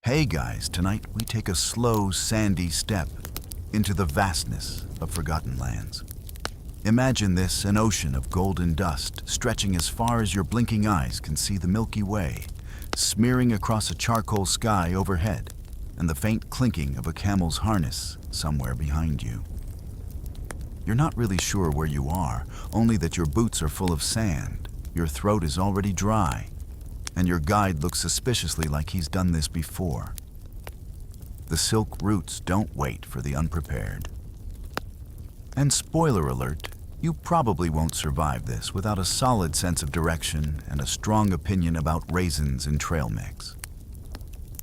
Hey guys, tonight we take a slow, sandy step into the vastness of forgotten lands. Imagine this, an ocean of golden dust stretching as far as your blinking eyes can see the Milky Way, smearing across a charcoal sky overhead, and the faint clinking of a camel's harness somewhere behind you. You're not really sure where you are, only that your boots are full of sand, your throat is already dry, and your guide looks suspiciously like he's done this before. The silk routes don't wait for the unprepared. And spoiler alert, you probably won't survive this without a solid sense of direction and a strong opinion about raisins and trail mix.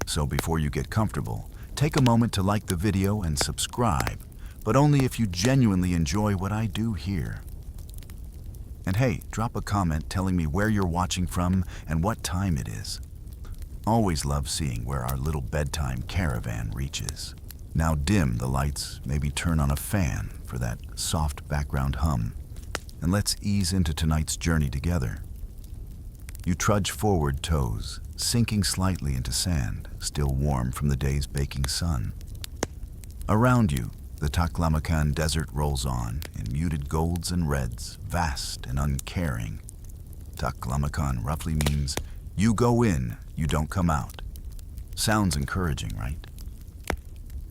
So before you get comfortable, take a moment to like the video and subscribe, but only if you genuinely enjoy what I do here. And hey, drop a comment telling me where you're watching from and what time it is. Always love seeing where our little bedtime caravan reaches. Now dim the lights, maybe turn on a fan for that soft background hum, and let's ease into tonight's journey together. You trudge forward, toes sinking slightly into sand, still warm from the day's baking sun. Around you, the Taklamakan desert rolls on in muted golds and reds, vast and uncaring. Taklamakan roughly means you go in, you don't come out. Sounds encouraging, right?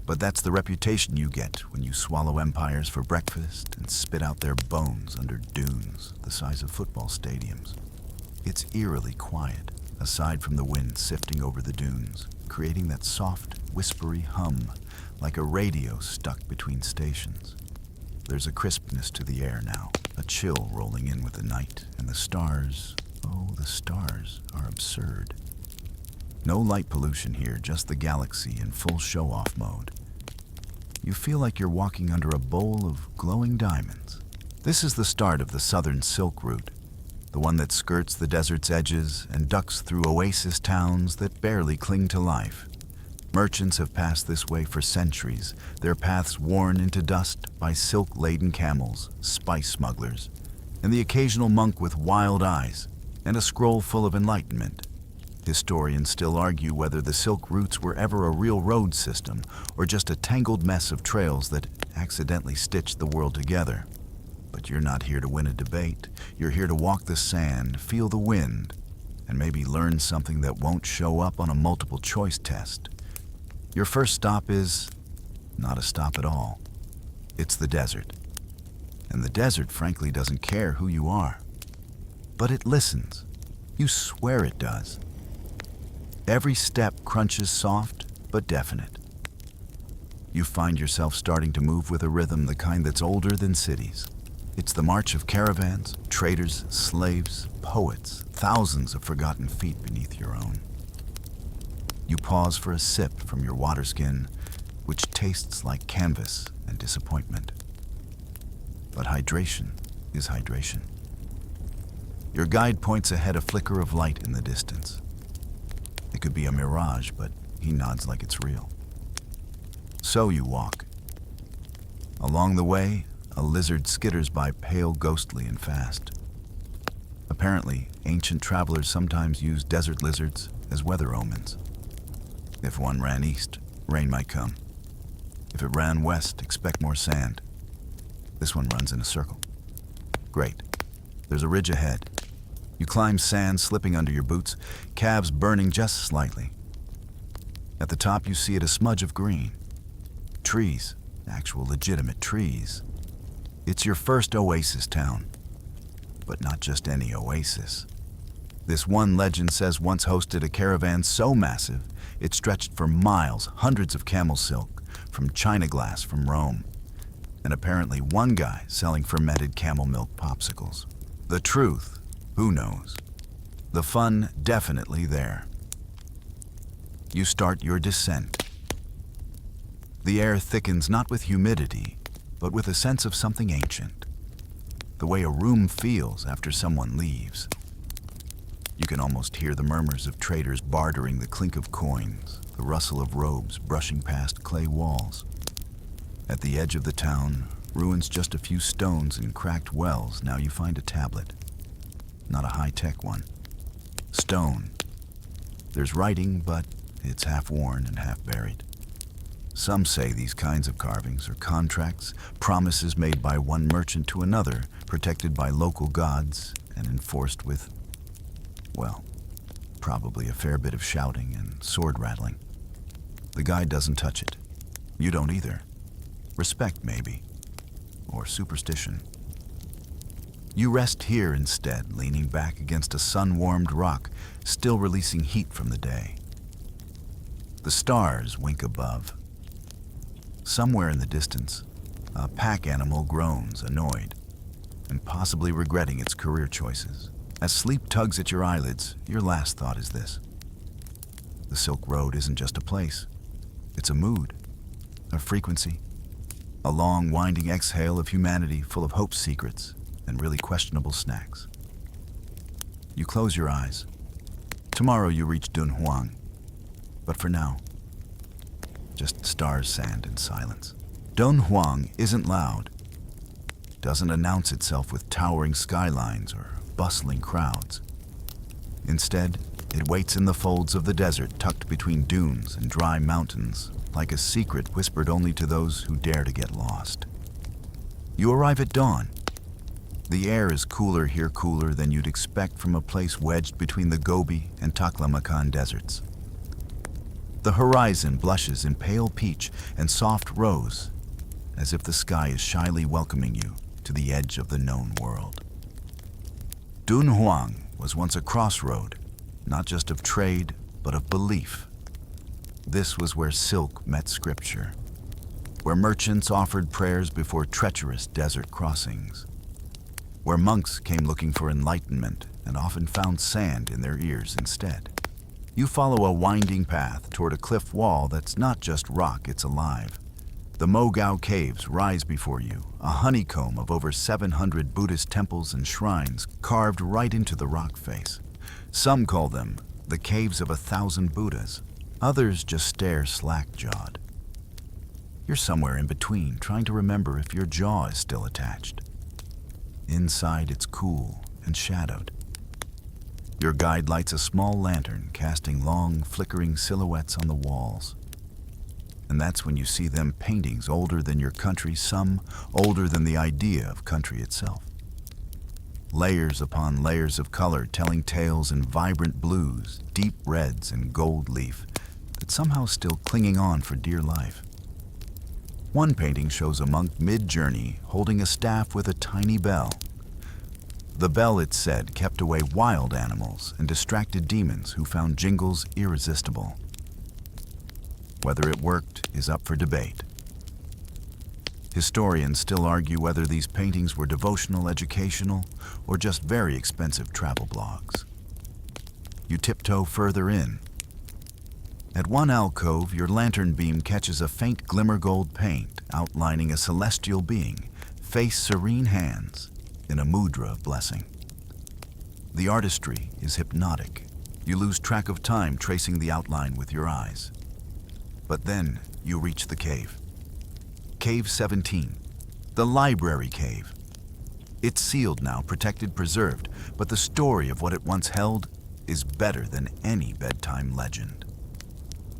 But that's the reputation you get when you swallow empires for breakfast and spit out their bones under dunes the size of football stadiums. It's eerily quiet, aside from the wind sifting over the dunes, creating that soft, whispery hum like a radio stuck between stations. There's a crispness to the air now, a chill rolling in with the night, and the stars, oh, the stars are absurd. No light pollution here, just the galaxy in full show-off mode. You feel like you're walking under a bowl of glowing diamonds. This is the start of the southern Silk Route, the one that skirts the desert's edges and ducks through oasis towns that barely cling to life. Merchants have passed this way for centuries, their paths worn into dust by silk-laden camels, spice smugglers, and the occasional monk with wild eyes and a scroll full of enlightenment. Historians still argue whether the silk routes were ever a real road system or just a tangled mess of trails that accidentally stitched the world together. But you're not here to win a debate. You're here to walk the sand, feel the wind, and maybe learn something that won't show up on a multiple choice test. Your first stop is not a stop at all. It's the desert. And the desert, frankly, doesn't care who you are. But it listens. You swear it does. Every step crunches soft but definite. You find yourself starting to move with a rhythm, the kind that's older than cities. It's the march of caravans, traders, slaves, poets, thousands of forgotten feet beneath your own. You pause for a sip from your water skin, which tastes like canvas and disappointment. But hydration is hydration. Your guide points ahead, a flicker of light in the distance. It could be a mirage, but he nods like it's real. So you walk. Along the way, a lizard skitters by, pale, ghostly, and fast. Apparently, ancient travelers sometimes used desert lizards as weather omens. If one ran east, rain might come. If it ran west, expect more sand. This one runs in a circle. Great. There's a ridge ahead. You climb sand slipping under your boots, calves burning just slightly. At the top you see it, a smudge of green. Trees, actual legitimate trees. It's your first oasis town. But not just any oasis. This one, legend says, once hosted a caravan so massive it stretched for miles, hundreds of camel silk, from China glass from Rome, and apparently one guy selling fermented camel milk popsicles. The truth, who knows? The fun, definitely there. You start your descent. The air thickens not with humidity, but with a sense of something ancient. The way a room feels after someone leaves. You can almost hear the murmurs of traders bartering, the clink of coins, the rustle of robes brushing past clay walls. At the edge of the town, ruins just a few stones and cracked wells, now you find a tablet. Not a high-tech one. Stone. There's writing, but it's half worn and half buried. Some say these kinds of carvings are contracts, promises made by one merchant to another, protected by local gods and enforced with, well, probably a fair bit of shouting and sword rattling. The guide doesn't touch it. You don't either. Respect, maybe. Or superstition. You rest here instead, leaning back against a sun-warmed rock, still releasing heat from the day. The stars wink above. Somewhere in the distance, a pack animal groans, annoyed, and possibly regretting its career choices. As sleep tugs at your eyelids, your last thought is this. The Silk Road isn't just a place. It's a mood, a frequency, a long, winding exhale of humanity full of hope's secrets and really questionable snacks. You close your eyes. Tomorrow you reach Dunhuang, but for now, just stars, sand, and silence. Dunhuang isn't loud, doesn't announce itself with towering skylines or bustling crowds. Instead, it waits in the folds of the desert tucked between dunes and dry mountains, like a secret whispered only to those who dare to get lost. You arrive at dawn. The air is cooler here, cooler than you'd expect from a place wedged between the Gobi and Taklamakan deserts. The horizon blushes in pale peach and soft rose, as if the sky is shyly welcoming you to the edge of the known world. Dunhuang was once a crossroad, not just of trade, but of belief. This was where silk met scripture, where merchants offered prayers before treacherous desert crossings, where monks came looking for enlightenment and often found sand in their ears instead. You follow a winding path toward a cliff wall that's not just rock, it's alive. The Mogao Caves rise before you, a honeycomb of over 700 Buddhist temples and shrines carved right into the rock face. Some call them the Caves of 1,000 Buddhas. Others just stare slack-jawed. You're somewhere in between, trying to remember if your jaw is still attached. Inside, it's cool and shadowed. Your guide lights a small lantern, casting long, flickering silhouettes on the walls. And that's when you see them paintings older than your country, some older than the idea of country itself. Layers upon layers of color telling tales in vibrant blues, deep reds, and gold leaf that somehow still clinging on for dear life. One painting shows a monk mid-journey holding a staff with a tiny bell. The bell, it's said, kept away wild animals and distracted demons who found jingles irresistible. Whether it worked is up for debate. Historians still argue whether these paintings were devotional, educational, or just very expensive travel blogs. You tiptoe further in. At one alcove, your lantern beam catches a faint glimmer gold paint outlining a celestial being, face serene hands, in a mudra of blessing. The artistry is hypnotic. You lose track of time tracing the outline with your eyes. But then you reach the cave. Cave 17, the library cave. It's sealed now, protected, preserved, but the story of what it once held is better than any bedtime legend.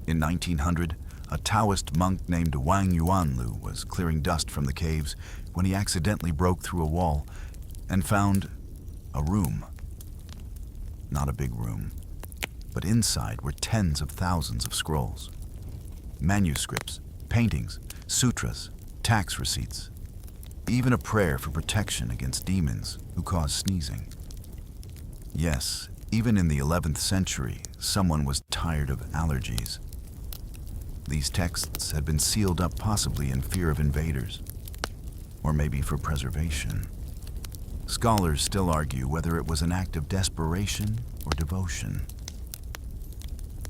In 1900, a Taoist monk named Wang Yuanlu was clearing dust from the caves when he accidentally broke through a wall and found a room. Not a big room, but inside were tens of thousands of scrolls. Manuscripts, paintings, sutras, tax receipts, even a prayer for protection against demons who cause sneezing. Yes, even in the 11th century, someone was tired of allergies. These texts had been sealed up possibly in fear of invaders, or maybe for preservation. Scholars still argue whether it was an act of desperation or devotion.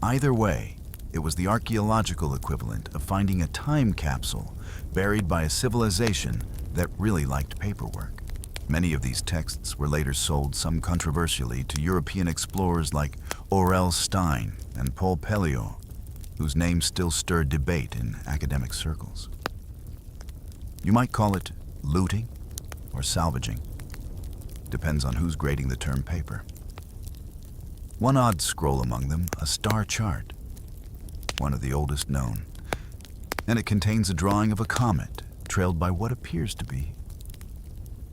Either way, it was the archaeological equivalent of finding a time capsule buried by a civilization that really liked paperwork. Many of these texts were later sold, some controversially, to European explorers like Aurel Stein and Paul Pelliot, whose names still stirred debate in academic circles. You might call it looting or salvaging. Depends on who's grading the term paper. One odd scroll among them, a star chart. one of the oldest known, and it contains a drawing of a comet trailed by what appears to be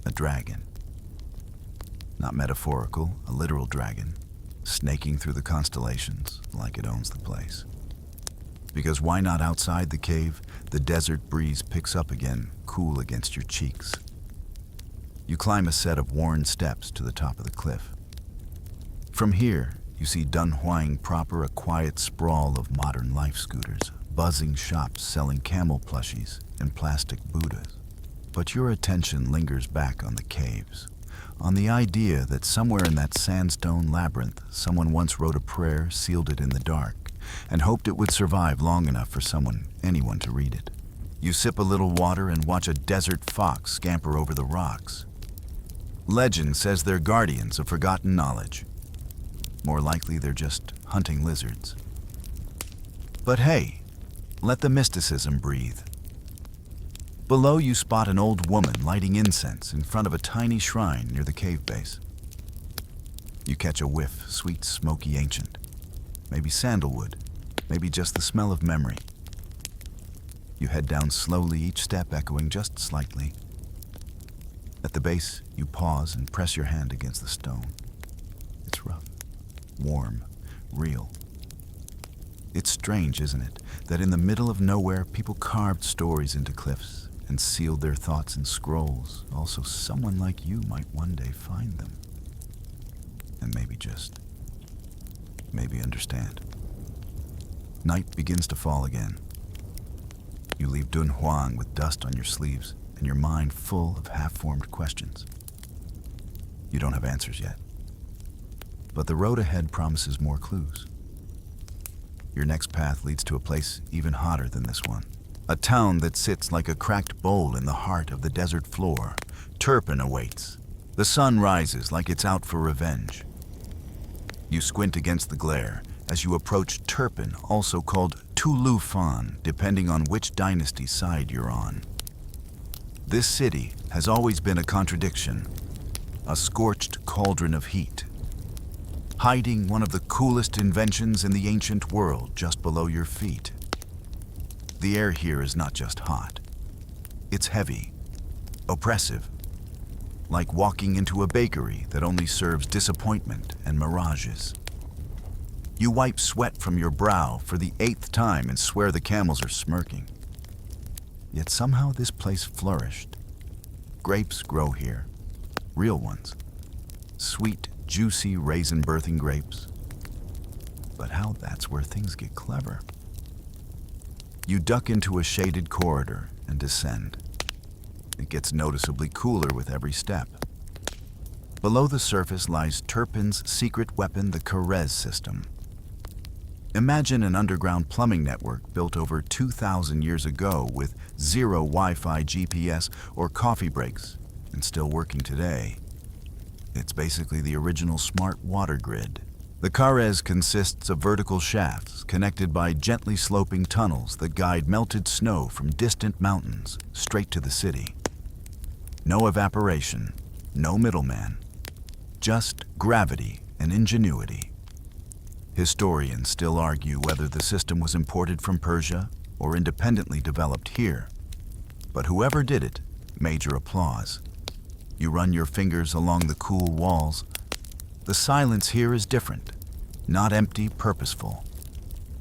a dragon. Not metaphorical, a literal dragon, snaking through the constellations like it owns the place. Because why not outside the cave, the desert breeze picks up again, cool against your cheeks. You climb a set of worn steps to the top of the cliff. From here, you see Dunhuang proper, a quiet sprawl of modern life scooters, buzzing shops selling camel plushies and plastic Buddhas. But your attention lingers back on the caves, on the idea that somewhere in that sandstone labyrinth, someone once wrote a prayer, sealed it in the dark, and hoped it would survive long enough for anyone to read it. You sip a little water and watch a desert fox scamper over the rocks. Legend says they're guardians of forgotten knowledge. More likely they're just hunting lizards. But hey, let the mysticism breathe. Below you spot an old woman lighting incense in front of a tiny shrine near the cave base. You catch a whiff, sweet, smoky ancient. Maybe sandalwood, maybe just the smell of memory. You head down slowly, each step echoing just slightly. At the base, you pause and press your hand against the stone. It's rough, warm, real. It's strange, isn't it, that in the middle of nowhere, people carved stories into cliffs and sealed their thoughts in scrolls. Also, someone like you might one day find them. And maybe understand. Night begins to fall again. You leave Dunhuang with dust on your sleeves and your mind full of half-formed questions. You don't have answers yet, but the road ahead promises more clues. Your next path leads to a place even hotter than this one. A town that sits like a cracked bowl in the heart of the desert floor. Turpin awaits. The sun rises like it's out for revenge. You squint against the glare as you approach Turpin, also called Tulufan, depending on which dynasty side you're on. This city has always been a contradiction, a scorched cauldron of heat, hiding one of the coolest inventions in the ancient world just below your feet. The air here is not just hot. It's heavy, oppressive, like walking into a bakery that only serves disappointment and mirages. You wipe sweat from your brow for the 8th time and swear the camels are smirking. Yet somehow this place flourished. Grapes grow here, real ones. Sweet, juicy raisin-birthing grapes. But how that's where things get clever. You duck into a shaded corridor and descend. It gets noticeably cooler with every step. Below the surface lies Turpin's secret weapon, the Karez system. Imagine an underground plumbing network built over 2,000 years ago with zero Wi-Fi, GPS, or coffee breaks, and still working today. It's basically the original smart water grid. The Karez consists of vertical shafts connected by gently sloping tunnels that guide melted snow from distant mountains straight to the city. No evaporation, no middleman, just gravity and ingenuity. Historians still argue whether the system was imported from Persia or independently developed here. But whoever did it, major applause. You run your fingers along the cool walls. The silence here is different, not empty, purposeful.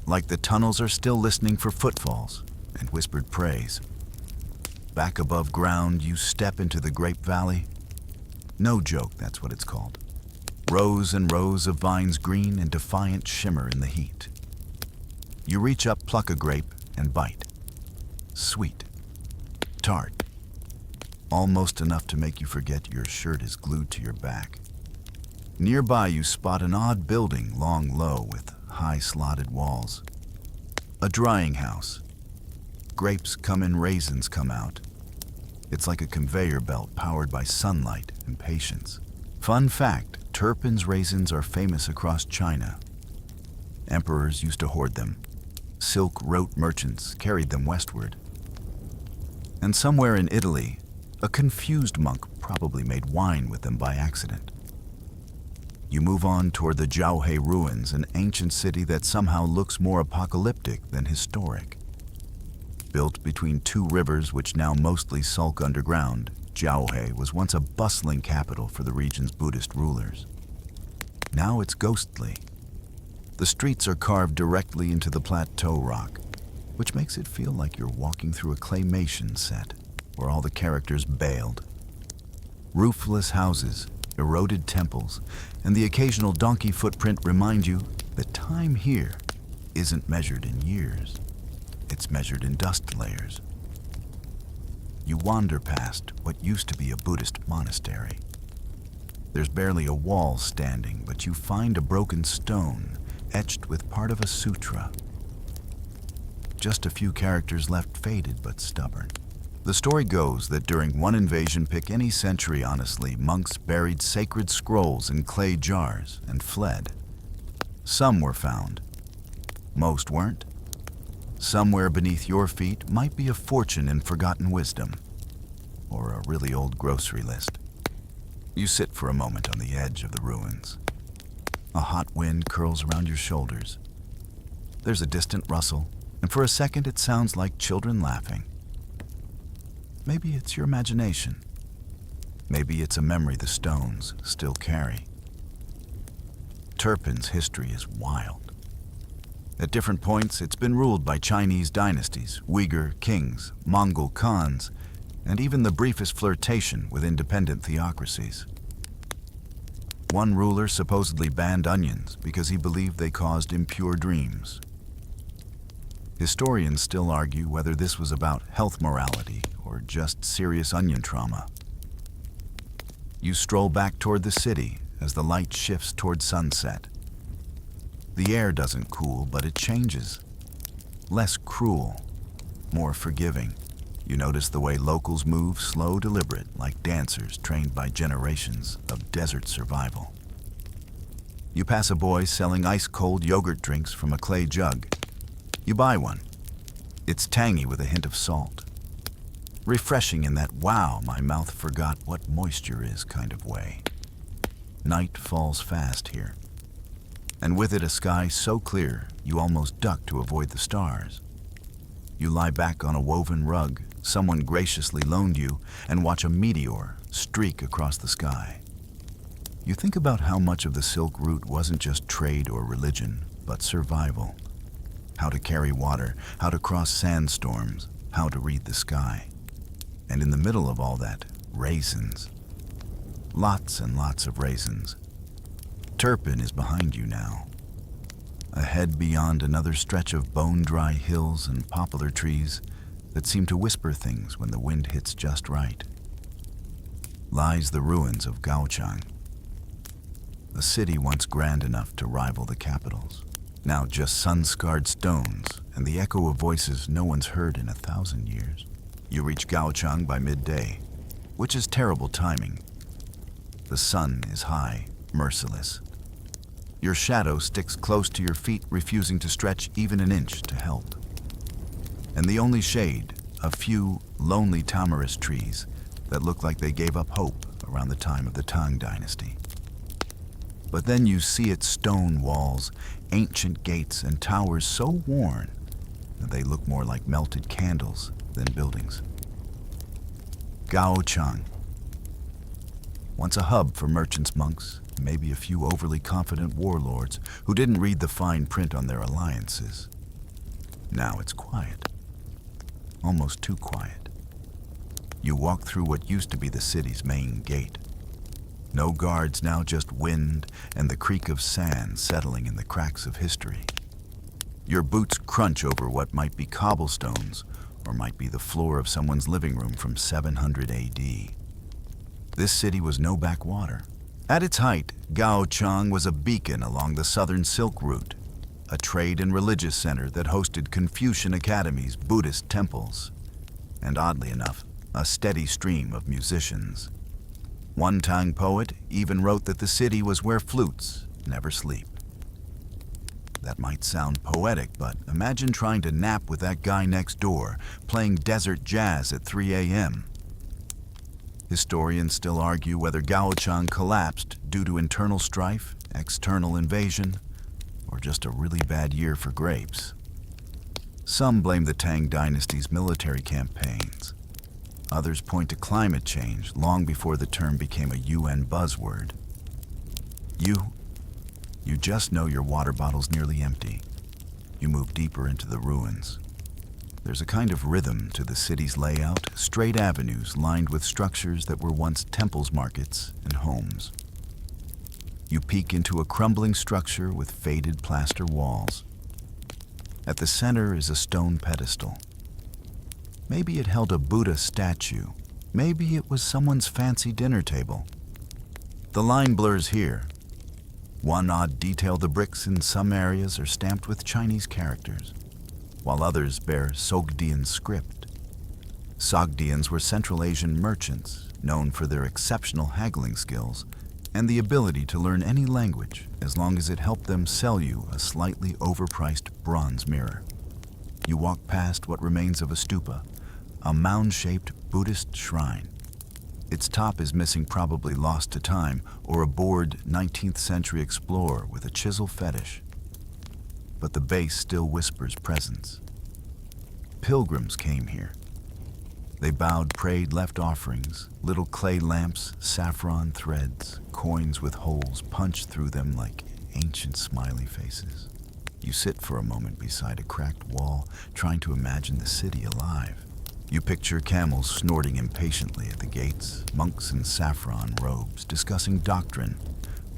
Like the tunnels are still listening for footfalls and whispered praise. Back above ground, you step into the Grape Valley. No joke, that's what it's called. Rows and rows of vines green in defiant shimmer in the heat. You reach up, pluck a grape, and bite. Sweet. Tart. Almost enough to make you forget your shirt is glued to your back. Nearby you spot an odd building, long low with high slotted walls. A drying house. Grapes come in, raisins come out. It's like a conveyor belt powered by sunlight and patience. Fun fact, Turpin's raisins are famous across China. Emperors used to hoard them. Silk rote merchants carried them westward. And somewhere in Italy, a confused monk probably made wine with them by accident. You move on toward the Zhaohe ruins, an ancient city that somehow looks more apocalyptic than historic. Built between two rivers which now mostly sulk underground, Zhaohe was once a bustling capital for the region's Buddhist rulers. Now it's ghostly. The streets are carved directly into the plateau rock, which makes it feel like you're walking through a claymation set where all the characters bailed. Roofless houses, eroded temples, and the occasional donkey footprint remind you that time here isn't measured in years. It's measured in dust layers. You wander past what used to be a Buddhist monastery. There's barely a wall standing, but you find a broken stone etched with part of a sutra. Just a few characters left, faded but stubborn. The story goes that during one invasion, pick any century honestly, monks buried sacred scrolls in clay jars and fled. Some were found. Most weren't. Somewhere beneath your feet might be a fortune in forgotten wisdom, or a really old grocery list. You sit for a moment on the edge of the ruins. A hot wind curls around your shoulders. There's a distant rustle, and for a second it sounds like children laughing. Maybe it's your imagination. Maybe it's a memory the stones still carry. Turpan's history is wild. At different points, it's been ruled by Chinese dynasties, Uyghur kings, Mongol khans, and even the briefest flirtation with independent theocracies. One ruler supposedly banned onions because he believed they caused impure dreams. Historians still argue whether this was about health morality or just serious onion trauma. You stroll back toward the city as the light shifts toward sunset. The air doesn't cool, but it changes. Less cruel, more forgiving. You notice the way locals move, slow, deliberate, like dancers trained by generations of desert survival. You pass a boy selling ice-cold yogurt drinks from a clay jug. You buy one. It's tangy with a hint of salt. Refreshing in that wow, my mouth forgot what moisture is kind of way. Night falls fast here, and with it a sky so clear you almost duck to avoid the stars. You lie back on a woven rug someone graciously loaned you and watch a meteor streak across the sky. You think about how much of the Silk Route wasn't just trade or religion, but survival. How to carry water, how to cross sandstorms, how to read the sky. And in the middle of all that, raisins. Lots and lots of raisins. Turpan is behind you now. Ahead beyond another stretch of bone-dry hills and poplar trees that seem to whisper things when the wind hits just right, lies the ruins of Gaochang, a city once grand enough to rival the capitals. Now just sun-scarred stones and the echo of voices no one's heard in 1,000 years. You reach Gaochang by midday, which is terrible timing. The sun is high, merciless. Your shadow sticks close to your feet, refusing to stretch even an inch to help. And the only shade, a few lonely tamarisk trees that look like they gave up hope around the time of the Tang Dynasty. But then you see its stone walls, ancient gates, and towers so worn that they look more like melted candles than buildings. Gaochang, once a hub for merchants, monks, maybe a few overly confident warlords who didn't read the fine print on their alliances. Now it's quiet, almost too quiet. You walk through what used to be the city's main gate. No guards now, just wind and the creak of sand settling in the cracks of history. Your boots crunch over what might be cobblestones or might be the floor of someone's living room from 700 AD. This city was no backwater. At its height, Gaochang was a beacon along the southern Silk Route, a trade and religious center that hosted Confucian academies, Buddhist temples, and oddly enough, a steady stream of musicians. One Tang poet even wrote that the city was where flutes never sleep. That might sound poetic, but imagine trying to nap with that guy next door, playing desert jazz at 3 a.m. Historians still argue whether Gaochang collapsed due to internal strife, external invasion, or just a really bad year for grapes. Some blame the Tang dynasty's military campaigns. Others point to climate change long before the term became a UN buzzword. You just know your water bottle's nearly empty. You move deeper into the ruins. There's a kind of rhythm to the city's layout, straight avenues lined with structures that were once temples, markets, and homes. You peek into a crumbling structure with faded plaster walls. At the center is a stone pedestal. Maybe it held a Buddha statue. Maybe it was someone's fancy dinner table. The line blurs here. One odd detail: the bricks in some areas are stamped with Chinese characters, while others bear Sogdian script. Sogdians were Central Asian merchants known for their exceptional haggling skills and the ability to learn any language as long as it helped them sell you a slightly overpriced bronze mirror. You walk past what remains of a stupa, a mound-shaped Buddhist shrine. Its top is missing, probably lost to time, or a bored 19th century explorer with a chisel fetish. But the base still whispers presence. Pilgrims came here. They bowed, prayed, left offerings, little clay lamps, saffron threads, coins with holes punched through them like ancient smiley faces. You sit for a moment beside a cracked wall, trying to imagine the city alive. You picture camels snorting impatiently at the gates, monks in saffron robes discussing doctrine,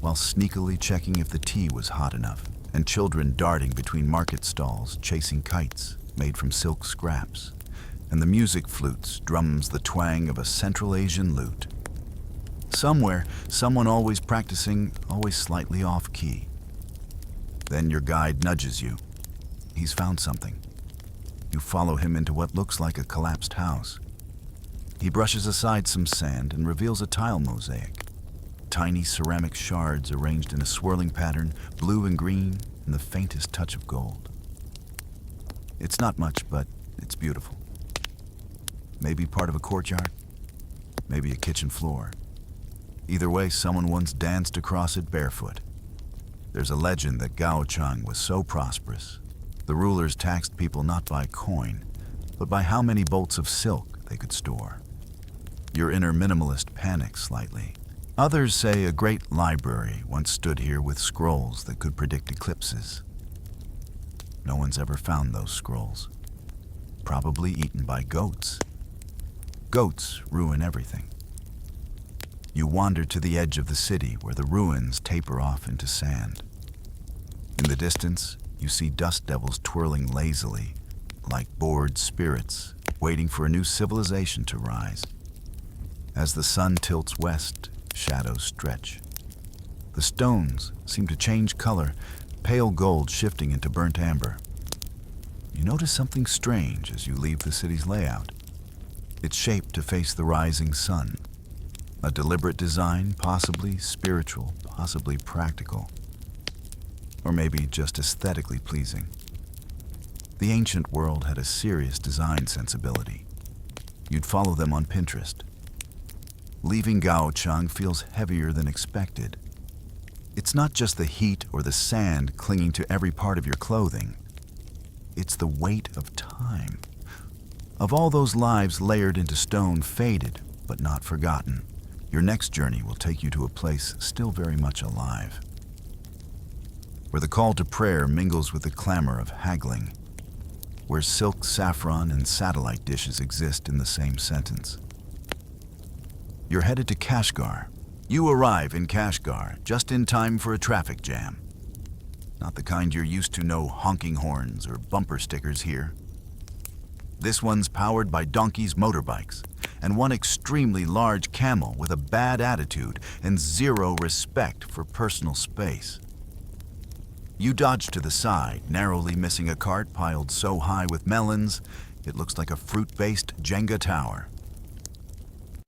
while sneakily checking if the tea was hot enough, and children darting between market stalls, chasing kites made from silk scraps, and the music flutes drums the twang of a Central Asian lute. Somewhere, someone always practicing, always slightly off-key. Then your guide nudges you. He's found something. You follow him into what looks like a collapsed house. He brushes aside some sand and reveals a tile mosaic. Tiny ceramic shards arranged in a swirling pattern, blue and green, and the faintest touch of gold. It's not much, but it's beautiful. Maybe part of a courtyard, maybe a kitchen floor. Either way, someone once danced across it barefoot. There's a legend that Gaochang was so prosperous, the rulers taxed people not by coin, but by how many bolts of silk they could store. Your inner minimalist panics slightly. Others say a great library once stood here with scrolls that could predict eclipses. No one's ever found those scrolls. Probably eaten by goats. Goats ruin everything. You wander to the edge of the city where the ruins taper off into sand. In the distance, you see dust devils twirling lazily, like bored spirits waiting for a new civilization to rise. As the sun tilts west, shadows stretch. The stones seem to change color, pale gold shifting into burnt amber. You notice something strange as you leave the city's layout. It's shaped to face the rising sun. A deliberate design, possibly spiritual, possibly practical, or maybe just aesthetically pleasing. The ancient world had a serious design sensibility. You'd follow them on Pinterest. Leaving Gaochang feels heavier than expected. It's not just the heat or the sand clinging to every part of your clothing. It's the weight of time. Of all those lives layered into stone, faded but not forgotten. Your next journey will take you to a place still very much alive, where the call to prayer mingles with the clamor of haggling, where silk, saffron, and satellite dishes exist in the same sentence. You're headed to Kashgar. You arrive in Kashgar just in time for a traffic jam. Not the kind you're used to, no honking horns or bumper stickers here. This one's powered by donkeys' motorbikes, and one extremely large camel with a bad attitude and zero respect for personal space. You dodge to the side, narrowly missing a cart piled so high with melons, it looks like a fruit-based Jenga tower.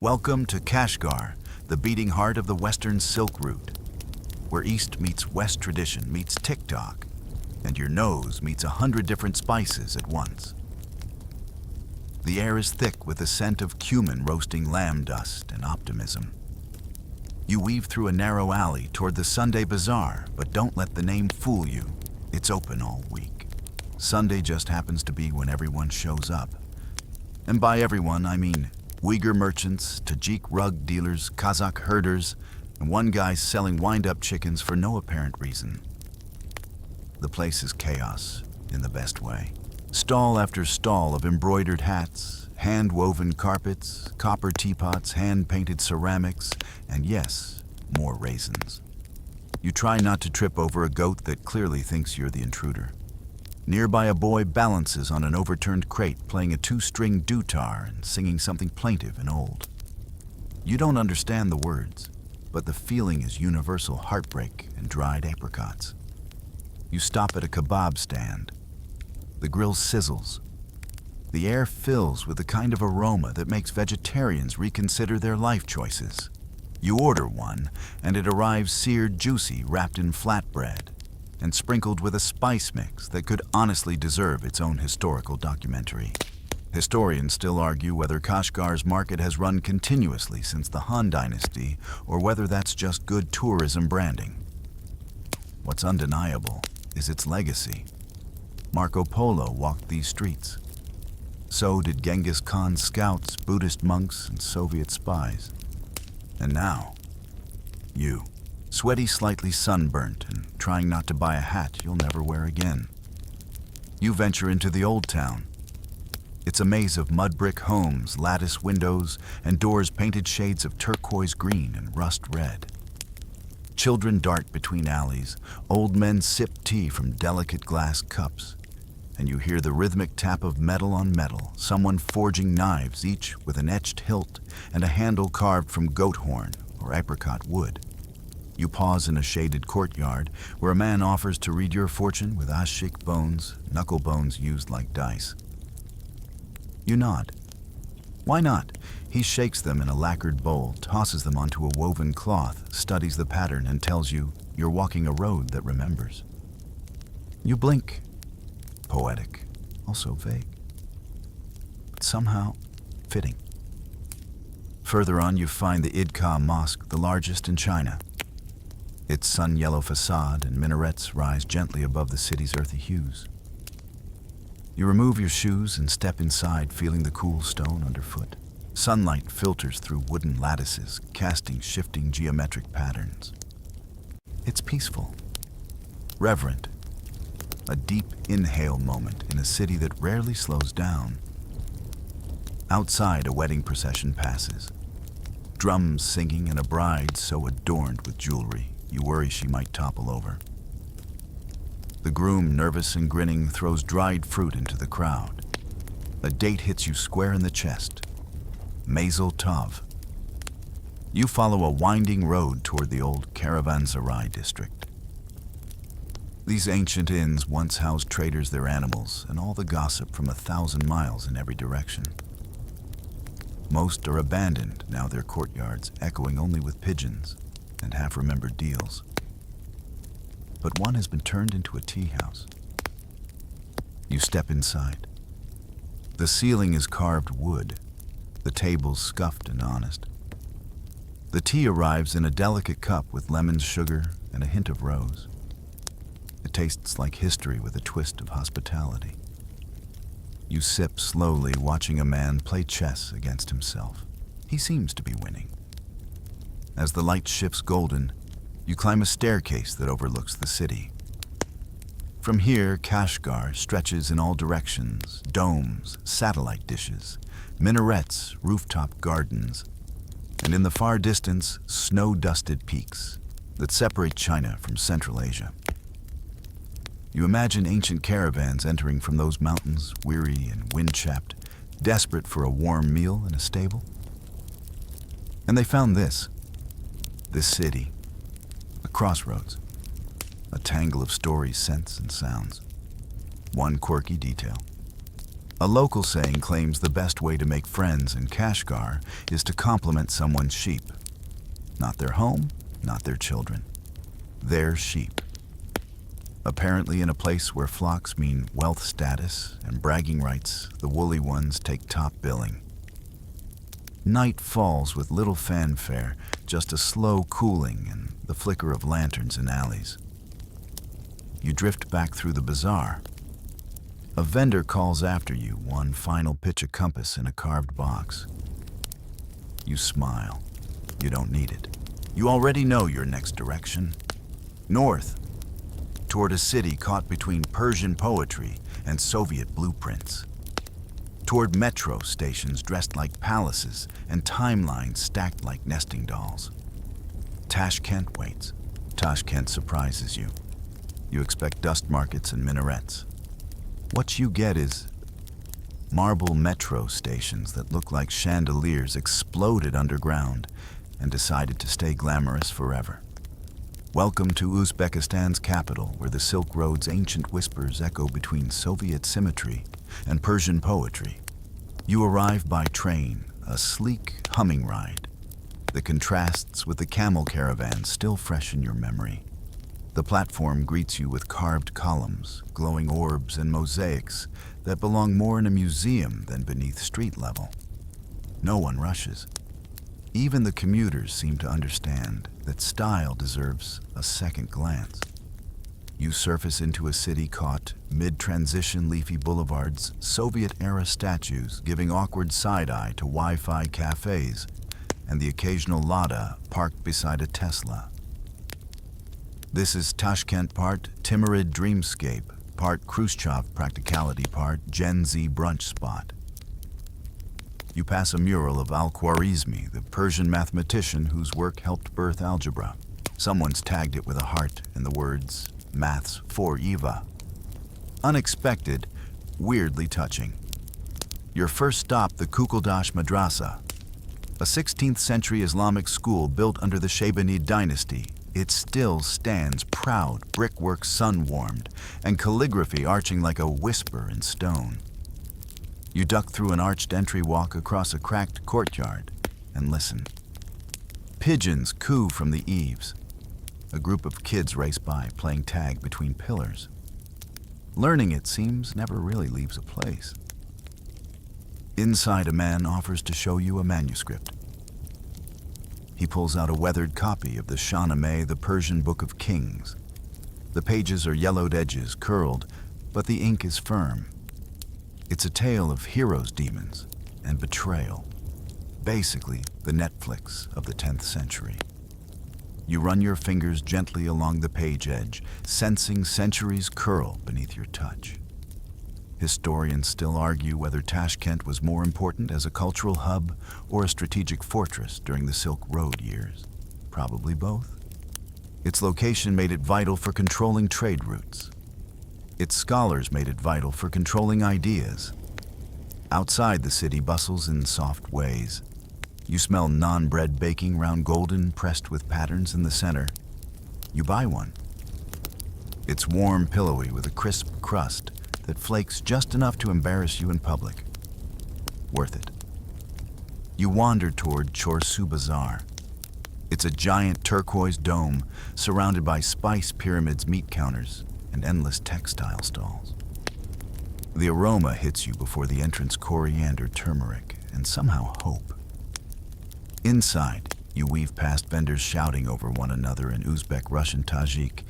Welcome to Kashgar, the beating heart of the Western Silk Route, where East meets West tradition meets TikTok, and your nose meets 100 different spices at once. The air is thick with the scent of cumin roasting lamb dust and optimism. You weave through a narrow alley toward the Sunday bazaar, but don't let the name fool you. It's open all week. Sunday just happens to be when everyone shows up. And by everyone, I mean Uyghur merchants, Tajik rug dealers, Kazakh herders, and one guy selling wind-up chickens for no apparent reason. The place is chaos, in the best way. Stall after stall of embroidered hats, hand-woven carpets, copper teapots, hand-painted ceramics, and yes, more raisins. You try not to trip over a goat that clearly thinks you're the intruder. Nearby, a boy balances on an overturned crate, playing a 2-string dutar and singing something plaintive and old. You don't understand the words, but the feeling is universal heartbreak and dried apricots. You stop at a kebab stand. The grill sizzles. The air fills with the kind of aroma that makes vegetarians reconsider their life choices. You order one, and it arrives seared juicy, wrapped in flatbread, and sprinkled with a spice mix that could honestly deserve its own historical documentary. Historians still argue whether Kashgar's market has run continuously since the Han Dynasty, or whether that's just good tourism branding. What's undeniable is its legacy. Marco Polo walked these streets. So did Genghis Khan's scouts, Buddhist monks, and Soviet spies. And now, you. Sweaty, slightly sunburnt, and trying not to buy a hat you'll never wear again. You venture into the old town. It's a maze of mud brick homes, lattice windows, and doors painted shades of turquoise green and rust red. Children dart between alleys, old men sip tea from delicate glass cups, and you hear the rhythmic tap of metal on metal, someone forging knives, each with an etched hilt and a handle carved from goat horn or apricot wood. You pause in a shaded courtyard where a man offers to read your fortune with ashik bones, knuckle bones used like dice. You nod. Why not? He shakes them in a lacquered bowl, tosses them onto a woven cloth, studies the pattern, and tells you you're walking a road that remembers. You blink. Poetic, also vague, but somehow fitting. Further on, you find the Idka Mosque, the largest in China. Its sun-yellow facade and minarets rise gently above the city's earthy hues. You remove your shoes and step inside, feeling the cool stone underfoot. Sunlight filters through wooden lattices, casting shifting geometric patterns. It's peaceful, reverent, a deep inhale moment in a city that rarely slows down. Outside, a wedding procession passes. Drums singing and a bride so adorned with jewelry, you worry she might topple over. The groom, nervous and grinning, throws dried fruit into the crowd. A date hits you square in the chest. Mazel Tov. You follow a winding road toward the old Caravanserai district. These ancient inns once housed traders, their animals, and all the gossip from 1,000 miles in every direction. Most are abandoned, now their courtyards echoing only with pigeons and half-remembered deals. But one has been turned into a tea house. You step inside. The ceiling is carved wood, the tables scuffed and honest. The tea arrives in a delicate cup with lemon sugar and a hint of rose. It tastes like history with a twist of hospitality. You sip slowly, watching a man play chess against himself. He seems to be winning. As the light shifts golden, you climb a staircase that overlooks the city. From here, Kashgar stretches in all directions, domes, satellite dishes, minarets, rooftop gardens, and in the far distance, snow-dusted peaks that separate China from Central Asia. You imagine ancient caravans entering from those mountains, weary and wind-chapped, desperate for a warm meal and a stable. And they found this city, a crossroads, a tangle of stories, scents, and sounds. One quirky detail. A local saying claims the best way to make friends in Kashgar is to compliment someone's sheep. Not their home, not their children. Their sheep. Apparently in a place where flocks mean wealth status and bragging rights, the woolly ones take top billing. Night falls with little fanfare, just a slow cooling and the flicker of lanterns in alleys. You drift back through the bazaar. A vendor calls after you, one final pitch a compass in a carved box. You smile. You don't need it. You already know your next direction. North, toward a city caught between Persian poetry and Soviet blueprints. Toward metro stations dressed like palaces and timelines stacked like nesting dolls. Tashkent waits. Tashkent surprises you. You expect dust markets and minarets. What you get is marble metro stations that look like chandeliers exploded underground and decided to stay glamorous forever. Welcome to Uzbekistan's capital, where the Silk Road's ancient whispers echo between Soviet symmetry and Persian poetry. You arrive by train, a sleek, humming ride. The contrasts with the camel caravan still fresh in your memory. The platform greets you with carved columns, glowing orbs, and mosaics that belong more in a museum than beneath street level. No one rushes. Even the commuters seem to understand that style deserves a second glance. You surface into a city caught mid-transition leafy boulevards, Soviet-era statues giving awkward side-eye to Wi-Fi cafes, and the occasional Lada parked beside a Tesla. This is Tashkent, part Timurid dreamscape, part Khrushchev practicality, part Gen Z brunch spot. You pass a mural of Al-Khwarizmi, the Persian mathematician whose work helped birth algebra. Someone's tagged it with a heart and the words, "Maths for Eva." Unexpected, weirdly touching. Your first stop, the Kukuldash Madrasa, a 16th century Islamic school built under the Shaybanid dynasty. It still stands proud, brickwork sun-warmed, and calligraphy arching like a whisper in stone. You duck through an arched entry walk across a cracked courtyard and listen. Pigeons coo from the eaves. A group of kids race by, playing tag between pillars. Learning, it seems, never really leaves a place. Inside, a man offers to show you a manuscript. He pulls out a weathered copy of the Shahnameh, the Persian Book of Kings. The pages are yellowed edges, curled, but the ink is firm. It's a tale of heroes, demons, and betrayal. Basically, the Netflix of the 10th century. You run your fingers gently along the page edge, sensing centuries curl beneath your touch. Historians still argue whether Tashkent was more important as a cultural hub or a strategic fortress during the Silk Road years. Probably both. Its location made it vital for controlling trade routes. Its scholars made it vital for controlling ideas. Outside, the city bustles in soft ways. You smell non-bread baking round golden, pressed with patterns in the center. You buy one. It's warm, pillowy, with a crisp crust that flakes just enough to embarrass you in public. Worth it. You wander toward Chorsu Bazaar. It's a giant turquoise dome surrounded by spice pyramids, meat counters, and endless textile stalls. The aroma hits you before the entrance, coriander, turmeric, and somehow hope. Inside, you weave past vendors shouting over one another in Uzbek, Russian, Tajik,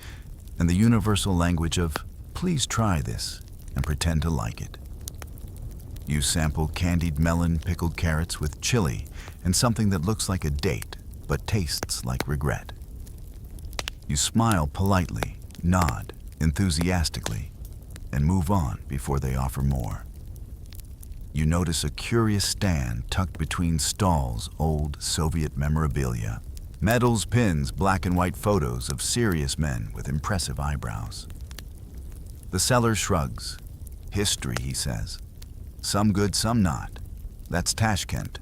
and the universal language of, "Please try this," and pretend to like it. You sample candied melon, pickled carrots with chili, and something that looks like a date, but tastes like regret. You smile politely, nod enthusiastically, and move on before they offer more. You notice a curious stand tucked between stalls, old Soviet memorabilia. Medals, pins, black and white photos of serious men with impressive eyebrows. The seller shrugs. History, he says. Some good, some not. That's Tashkent.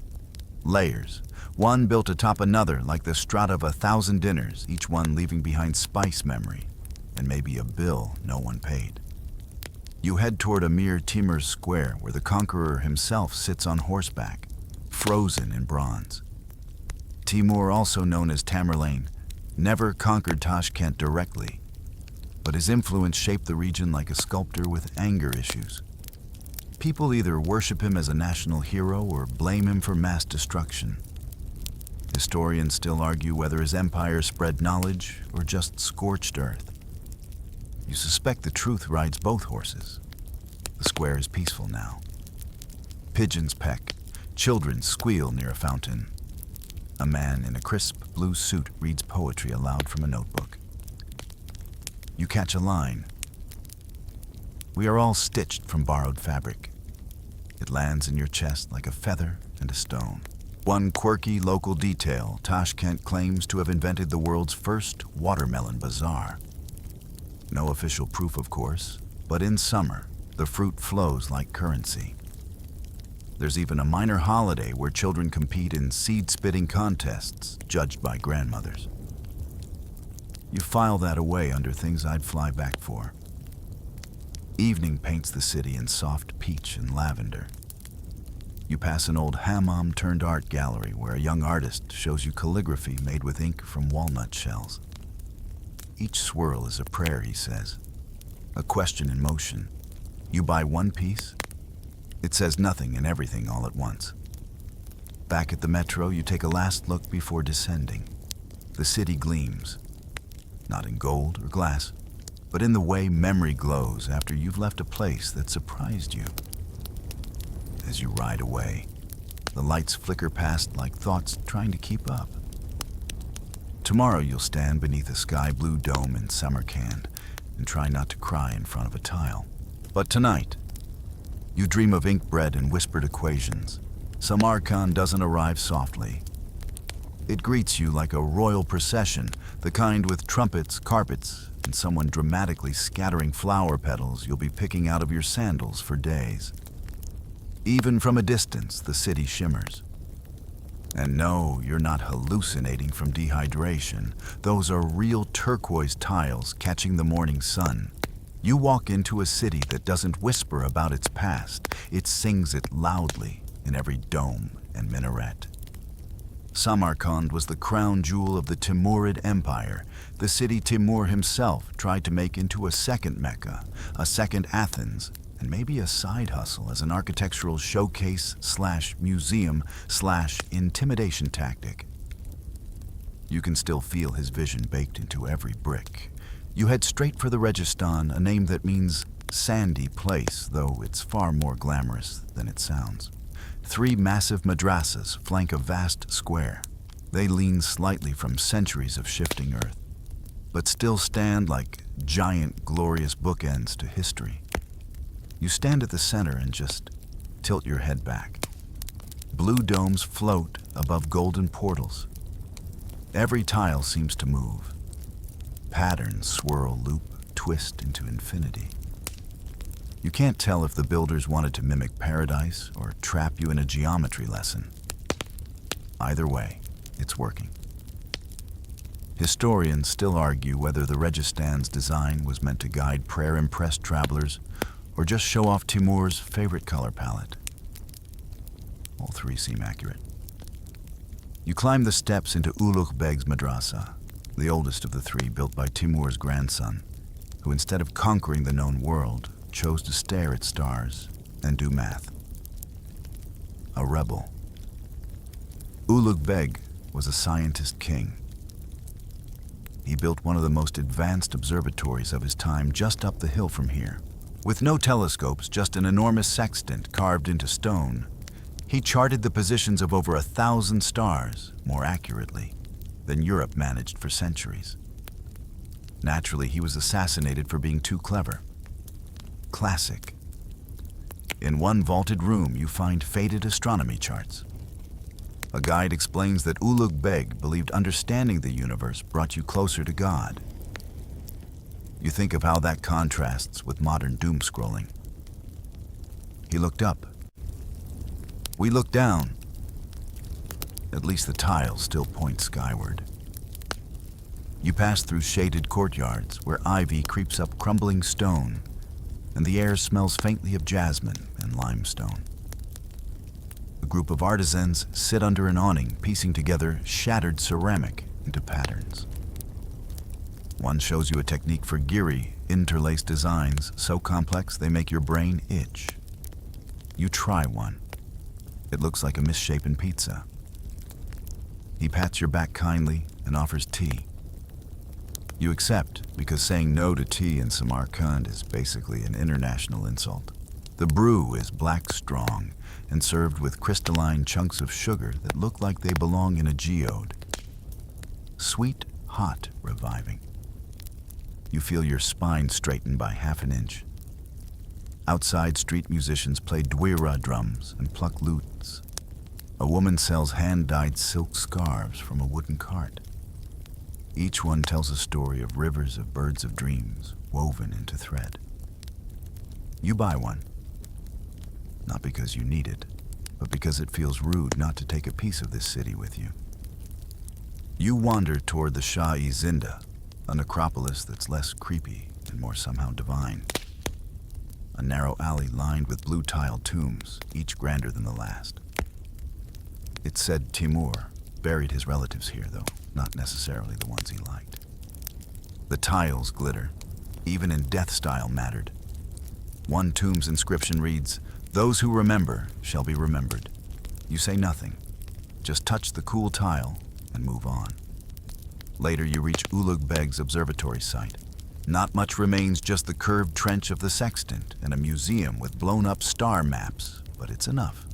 Layers. One built atop another like the strata of 1,000 dinners, each one leaving behind spice memory, and maybe a bill no one paid. You head toward Amir Timur's square, where the conqueror himself sits on horseback, frozen in bronze. Timur, also known as Tamerlane, never conquered Tashkent directly. but his influence shaped the region like a sculptor with anger issues. People either worship him as a national hero or blame him for mass destruction. Historians still argue whether his empire spread knowledge or just scorched earth. You suspect the truth rides both horses. The square is peaceful now. Pigeons peck, children squeal near a fountain. A man in a crisp blue suit reads poetry aloud from a notebook. You catch a line. We are all stitched from borrowed fabric. It lands in your chest like a feather and a stone. One quirky local detail, Tashkent claims to have invented the world's first watermelon bazaar. No official proof, of course, but in summer, the fruit flows like currency. There's even a minor holiday where children compete in seed-spitting contests, judged by grandmothers. You file that away under things I'd fly back for. Evening paints the city in soft peach and lavender. You pass an old hammam-turned-art gallery where a young artist shows you calligraphy made with ink from walnut shells. Each swirl is a prayer, he says, a question in motion. You buy one piece, it says nothing and everything all at once. Back at the metro, you take a last look before descending. The city gleams, not in gold or glass, but in the way memory glows after you've left a place that surprised you. As you ride away, the lights flicker past like thoughts trying to keep up. Tomorrow you'll stand beneath a sky-blue dome in Samarkand and try not to cry in front of a tile. But tonight, you dream of ink bread and whispered equations. Samarkand doesn't arrive softly. It greets you like a royal procession, the kind with trumpets, carpets, and someone dramatically scattering flower petals you'll be picking out of your sandals for days. Even from a distance, the city shimmers. And no, you're not hallucinating from dehydration. Those are real turquoise tiles catching the morning sun. You walk into a city that doesn't whisper about its past. It sings it loudly in every dome and minaret. Samarkand was the crown jewel of the Timurid Empire, the city Timur himself tried to make into a second Mecca, a second Athens, and maybe a side hustle as an architectural showcase / museum / intimidation tactic. You can still feel his vision baked into every brick. You head straight for the Registan, a name that means sandy place, though it's far more glamorous than it sounds. 3 massive madrasas flank a vast square. They lean slightly from centuries of shifting earth, but still stand like giant, glorious bookends to history. You stand at the center and just tilt your head back. Blue domes float above golden portals. Every tile seems to move. Patterns swirl, loop, twist into infinity. You can't tell if the builders wanted to mimic paradise or trap you in a geometry lesson. Either way, it's working. Historians still argue whether the Registan's design was meant to guide prayer-impressed travelers or just show off Timur's favorite color palette. All 3 seem accurate. You climb the steps into Ulugh Beg's madrasa, the oldest of the 3 built by Timur's grandson, who instead of conquering the known world, chose to stare at stars and do math. A rebel. Ulugh Beg was a scientist king. He built one of the most advanced observatories of his time just up the hill from here. With no telescopes, just an enormous sextant carved into stone, he charted the positions of over 1,000 stars more accurately than Europe managed for centuries. Naturally, he was assassinated for being too clever. Classic. In one vaulted room, you find faded astronomy charts. A guide explains that Ulugh Beg believed understanding the universe brought you closer to God. You think of how that contrasts with modern doom scrolling. He looked up. We looked down. At least the tiles still point skyward. You pass through shaded courtyards where ivy creeps up crumbling stone, and the air smells faintly of jasmine and limestone. A group of artisans sit under an awning, piecing together shattered ceramic into patterns. One shows you a technique for geary, interlaced designs so complex they make your brain itch. You try one. It looks like a misshapen pizza. He pats your back kindly and offers tea. You accept because saying no to tea in Samarkand is basically an international insult. The brew is black strong and served with crystalline chunks of sugar that look like they belong in a geode. Sweet, hot, reviving. You feel your spine straighten by half an inch. Outside, street musicians play dwira drums and pluck lutes. A woman sells hand-dyed silk scarves from a wooden cart. Each one tells a story of rivers of birds of dreams woven into thread. You buy one. Not because you need it, but because it feels rude not to take a piece of this city with you. You wander toward the Shah-e-Zinda, a necropolis that's less creepy and more somehow divine. A narrow alley lined with blue-tiled tombs, each grander than the last. It's said Timur buried his relatives here, though not necessarily the ones he liked. The tiles glitter. Even in death style mattered. One tomb's inscription reads, "Those who remember shall be remembered." You say nothing. Just touch the cool tile and move on. Later you reach Ulugh Beg's observatory site. Not much remains, just the curved trench of the sextant and a museum with blown-up star maps, but it's enough.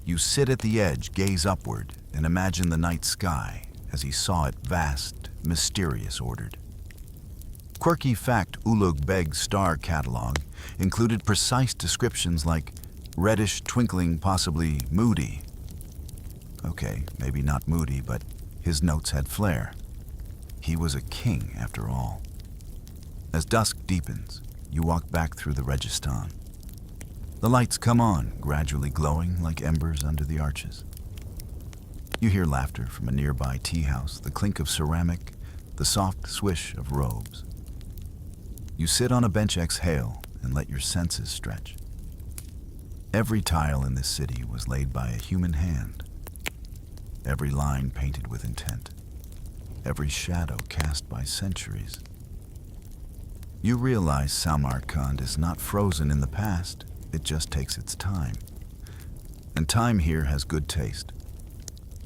You sit at the edge, gaze upward, and imagine the night sky as he saw it vast, mysterious ordered. Quirky fact, Ulugh Beg's star catalog included precise descriptions like reddish, twinkling, possibly moody. Okay, maybe not moody, but his notes had flair. He was a king, after all. As dusk deepens, you walk back through the Registan. The lights come on, gradually glowing like embers under the arches. You hear laughter from a nearby tea house, the clink of ceramic, the soft swish of robes. You sit on a bench, exhale, and let your senses stretch. Every tile in this city was laid by a human hand. Every line painted with intent. Every shadow cast by centuries. You realize Samarkand is not frozen in the past, it just takes its time. And time here has good taste.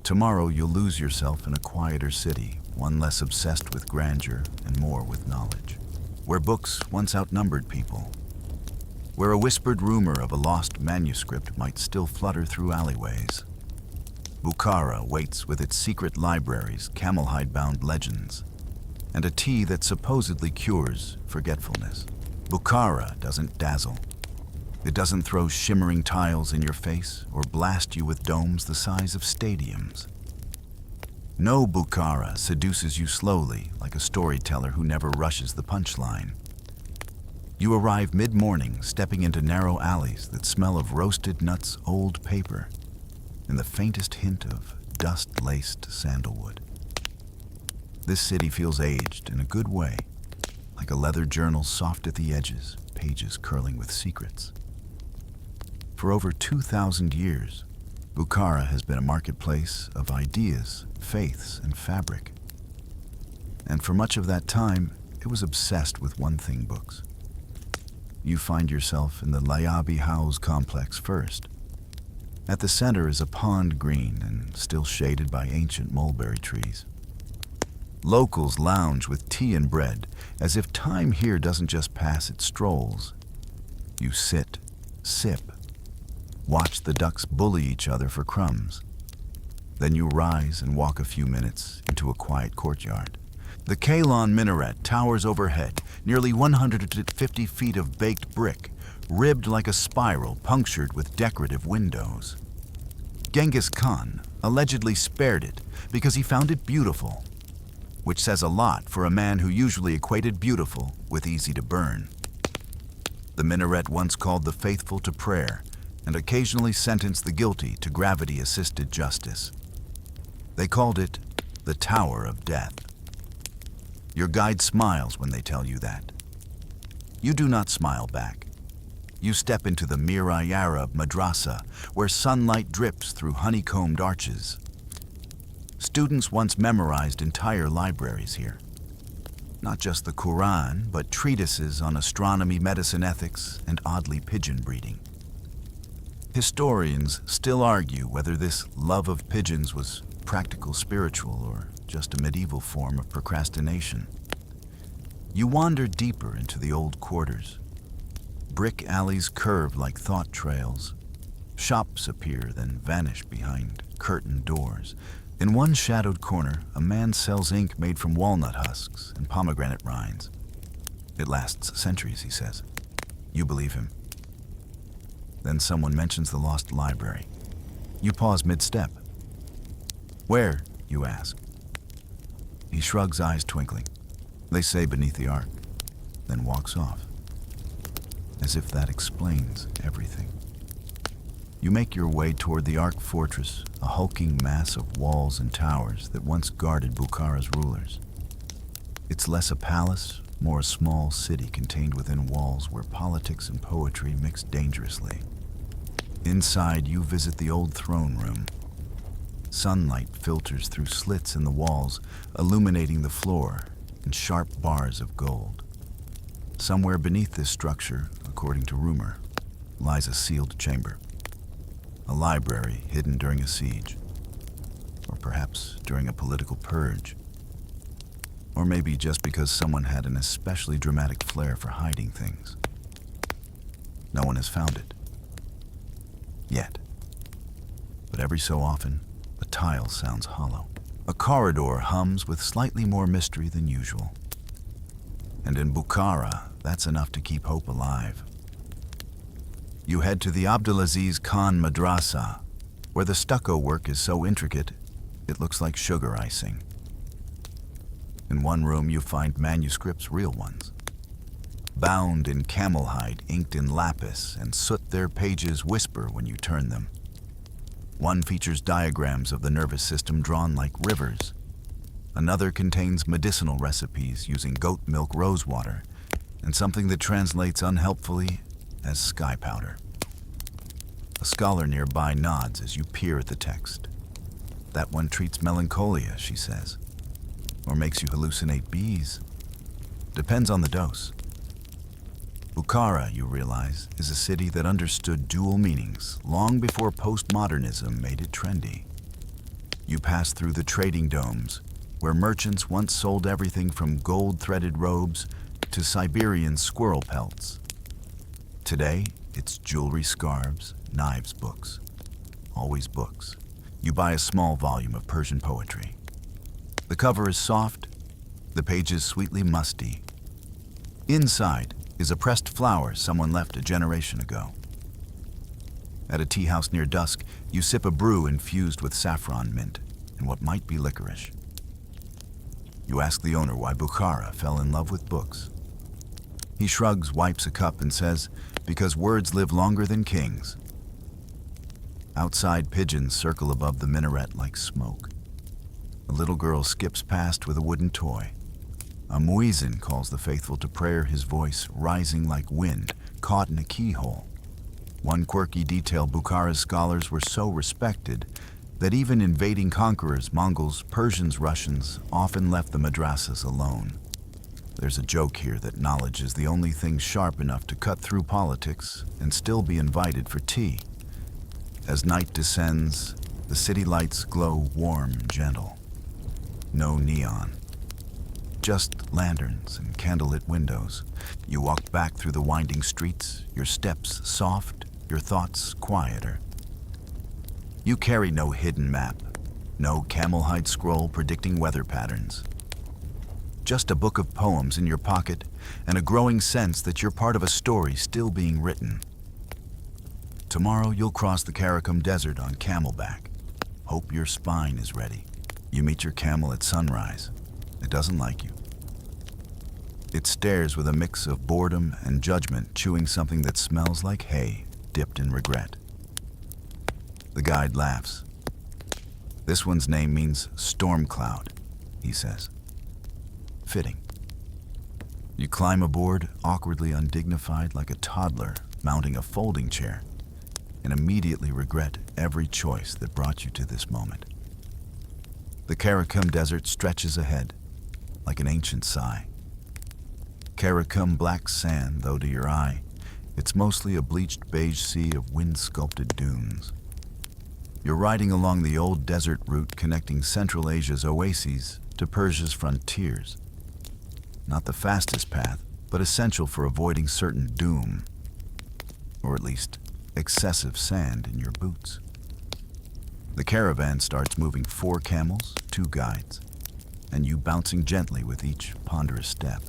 Tomorrow you'll lose yourself in a quieter city, one less obsessed with grandeur and more with knowledge. Where books once outnumbered people. Where a whispered rumor of a lost manuscript might still flutter through alleyways. Bukhara waits with its secret libraries, camel-hide-bound legends, and a tea that supposedly cures forgetfulness. Bukhara doesn't dazzle. It doesn't throw shimmering tiles in your face or blast you with domes the size of stadiums. No, Bukhara seduces you slowly, like a storyteller who never rushes the punchline. You arrive mid-morning, stepping into narrow alleys that smell of roasted nuts, old paper, and the faintest hint of dust-laced sandalwood. This city feels aged in a good way, like a leather journal soft at the edges, pages curling with secrets. For over 2,000 years, Bukhara has been a marketplace of ideas, faiths, and fabric. And for much of that time, it was obsessed with one thing: books. You find yourself in the Layabi House complex first. At the center is a pond green and still shaded by ancient mulberry trees. Locals lounge with tea and bread, as if time here doesn't just pass, it strolls. You sit, sip, watch the ducks bully each other for crumbs. Then you rise and walk a few minutes into a quiet courtyard. The Kalon minaret towers overhead, nearly 150 feet of baked brick, ribbed like a spiral, punctured with decorative windows. Genghis Khan allegedly spared it because he found it beautiful, which says a lot for a man who usually equated beautiful with easy to burn. The minaret once called the faithful to prayer and occasionally sentenced the guilty to gravity-assisted justice. They called it the Tower of Death. Your guide smiles when they tell you that. You do not smile back. You step into the Mirai Arab Madrasa, where sunlight drips through honeycombed arches. Students once memorized entire libraries here. Not just the Quran, but treatises on astronomy, medicine, ethics, and oddly pigeon breeding. Historians still argue whether this love of pigeons was practical spiritual or just a medieval form of procrastination. You wander deeper into the old quarters. Brick alleys curve like thought trails. Shops appear, then vanish behind curtained doors. In one shadowed corner, a man sells ink made from walnut husks and pomegranate rinds. It lasts centuries, he says. You believe him. Then someone mentions the lost library. You pause mid-step. Where? You ask. He shrugs, eyes twinkling. They say beneath the ark, then walks off. As if that explains everything. You make your way toward the Ark Fortress, a hulking mass of walls and towers that once guarded Bukhara's rulers. It's less a palace, more a small city contained within walls where politics and poetry mix dangerously. Inside, you visit the old throne room. Sunlight filters through slits in the walls, illuminating the floor in sharp bars of gold. Somewhere beneath this structure, according to rumor, lies a sealed chamber. A library hidden during a siege, or perhaps during a political purge, or maybe just because someone had an especially dramatic flair for hiding things. No one has found it. Yet. But every so often, a tile sounds hollow. A corridor hums with slightly more mystery than usual. And in Bukhara, that's enough to keep hope alive. You head to the Abdulaziz Khan Madrasa, where the stucco work is so intricate, it looks like sugar icing. In one room, you find manuscripts, real ones, bound in camel hide, inked in lapis, and soot their pages whisper when you turn them. One features diagrams of the nervous system drawn like rivers. Another contains medicinal recipes using goat milk rosewater, and something that translates unhelpfully as sky powder. A scholar nearby nods as you peer at the text. That one treats melancholia, she says, or makes you hallucinate bees. Depends on the dose. Bukhara, you realize, is a city that understood dual meanings long before postmodernism made it trendy. You pass through the trading domes, where merchants once sold everything from gold-threaded robes to Siberian squirrel pelts. Today, it's jewelry, scarves, knives, books. Always books. You buy a small volume of Persian poetry. The cover is soft, the pages sweetly musty. Inside is a pressed flower someone left a generation ago. At a tea house near dusk, you sip a brew infused with saffron mint and what might be licorice. You ask the owner why Bukhara fell in love with books. He shrugs, wipes a cup, and says, because words live longer than kings. Outside, pigeons circle above the minaret like smoke. A little girl skips past with a wooden toy. A muezzin calls the faithful to prayer, his voice rising like wind, caught in a keyhole. One quirky detail: Bukhara's scholars were so respected that even invading conquerors, Mongols, Persians, Russians, often left the madrasas alone. There's a joke here that knowledge is the only thing sharp enough to cut through politics and still be invited for tea. As night descends, the city lights glow warm and gentle. No neon. Just lanterns and candlelit windows. You walk back through the winding streets, your steps soft, your thoughts quieter. You carry no hidden map, no camel hide scroll predicting weather patterns. Just a book of poems in your pocket and a growing sense that you're part of a story still being written. Tomorrow you'll cross the Karakum Desert on camelback. Hope your spine is ready. You meet your camel at sunrise. It doesn't like you. It stares with a mix of boredom and judgment, chewing something that smells like hay, dipped in regret. The guide laughs. This one's name means storm cloud, he says. Fitting. You climb aboard, awkwardly undignified like a toddler mounting a folding chair, and immediately regret every choice that brought you to this moment. The Karakum Desert stretches ahead like an ancient sigh. Caricum black sand, though to your eye, it's mostly a bleached beige sea of wind-sculpted dunes. You're riding along the old desert route connecting Central Asia's oases to Persia's frontiers. Not the fastest path, but essential for avoiding certain doom, or at least excessive sand in your boots. The caravan starts moving 4 camels, 2 guides, and you bouncing gently with each ponderous step.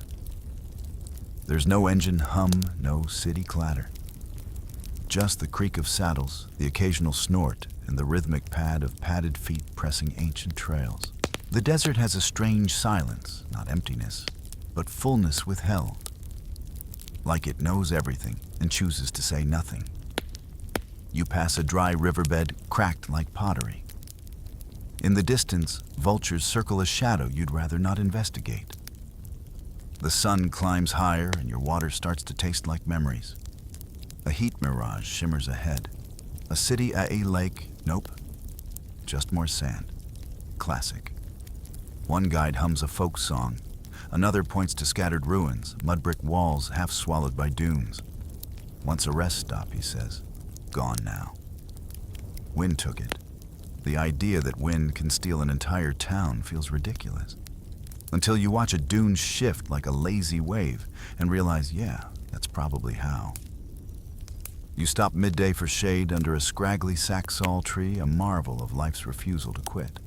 There's no engine hum, no city clatter. Just the creak of saddles, the occasional snort, and the rhythmic pad of padded feet pressing ancient trails. The desert has a strange silence, not emptiness, but fullness withheld. Like it knows everything and chooses to say nothing. You pass a dry riverbed cracked like pottery. In the distance, vultures circle a shadow you'd rather not investigate. The sun climbs higher and your water starts to taste like memories. A heat mirage shimmers ahead. A city at a lake, nope, just more sand. Classic. One guide hums a folk song. Another points to scattered ruins, mud brick walls half swallowed by dunes. Once a rest stop, he says. Gone now. Wind took it. The idea that wind can steal an entire town feels ridiculous. Until you watch a dune shift like a lazy wave and realize, yeah, that's probably how. You stop midday for shade under a scraggly saxaul tree, a marvel of life's refusal to quit.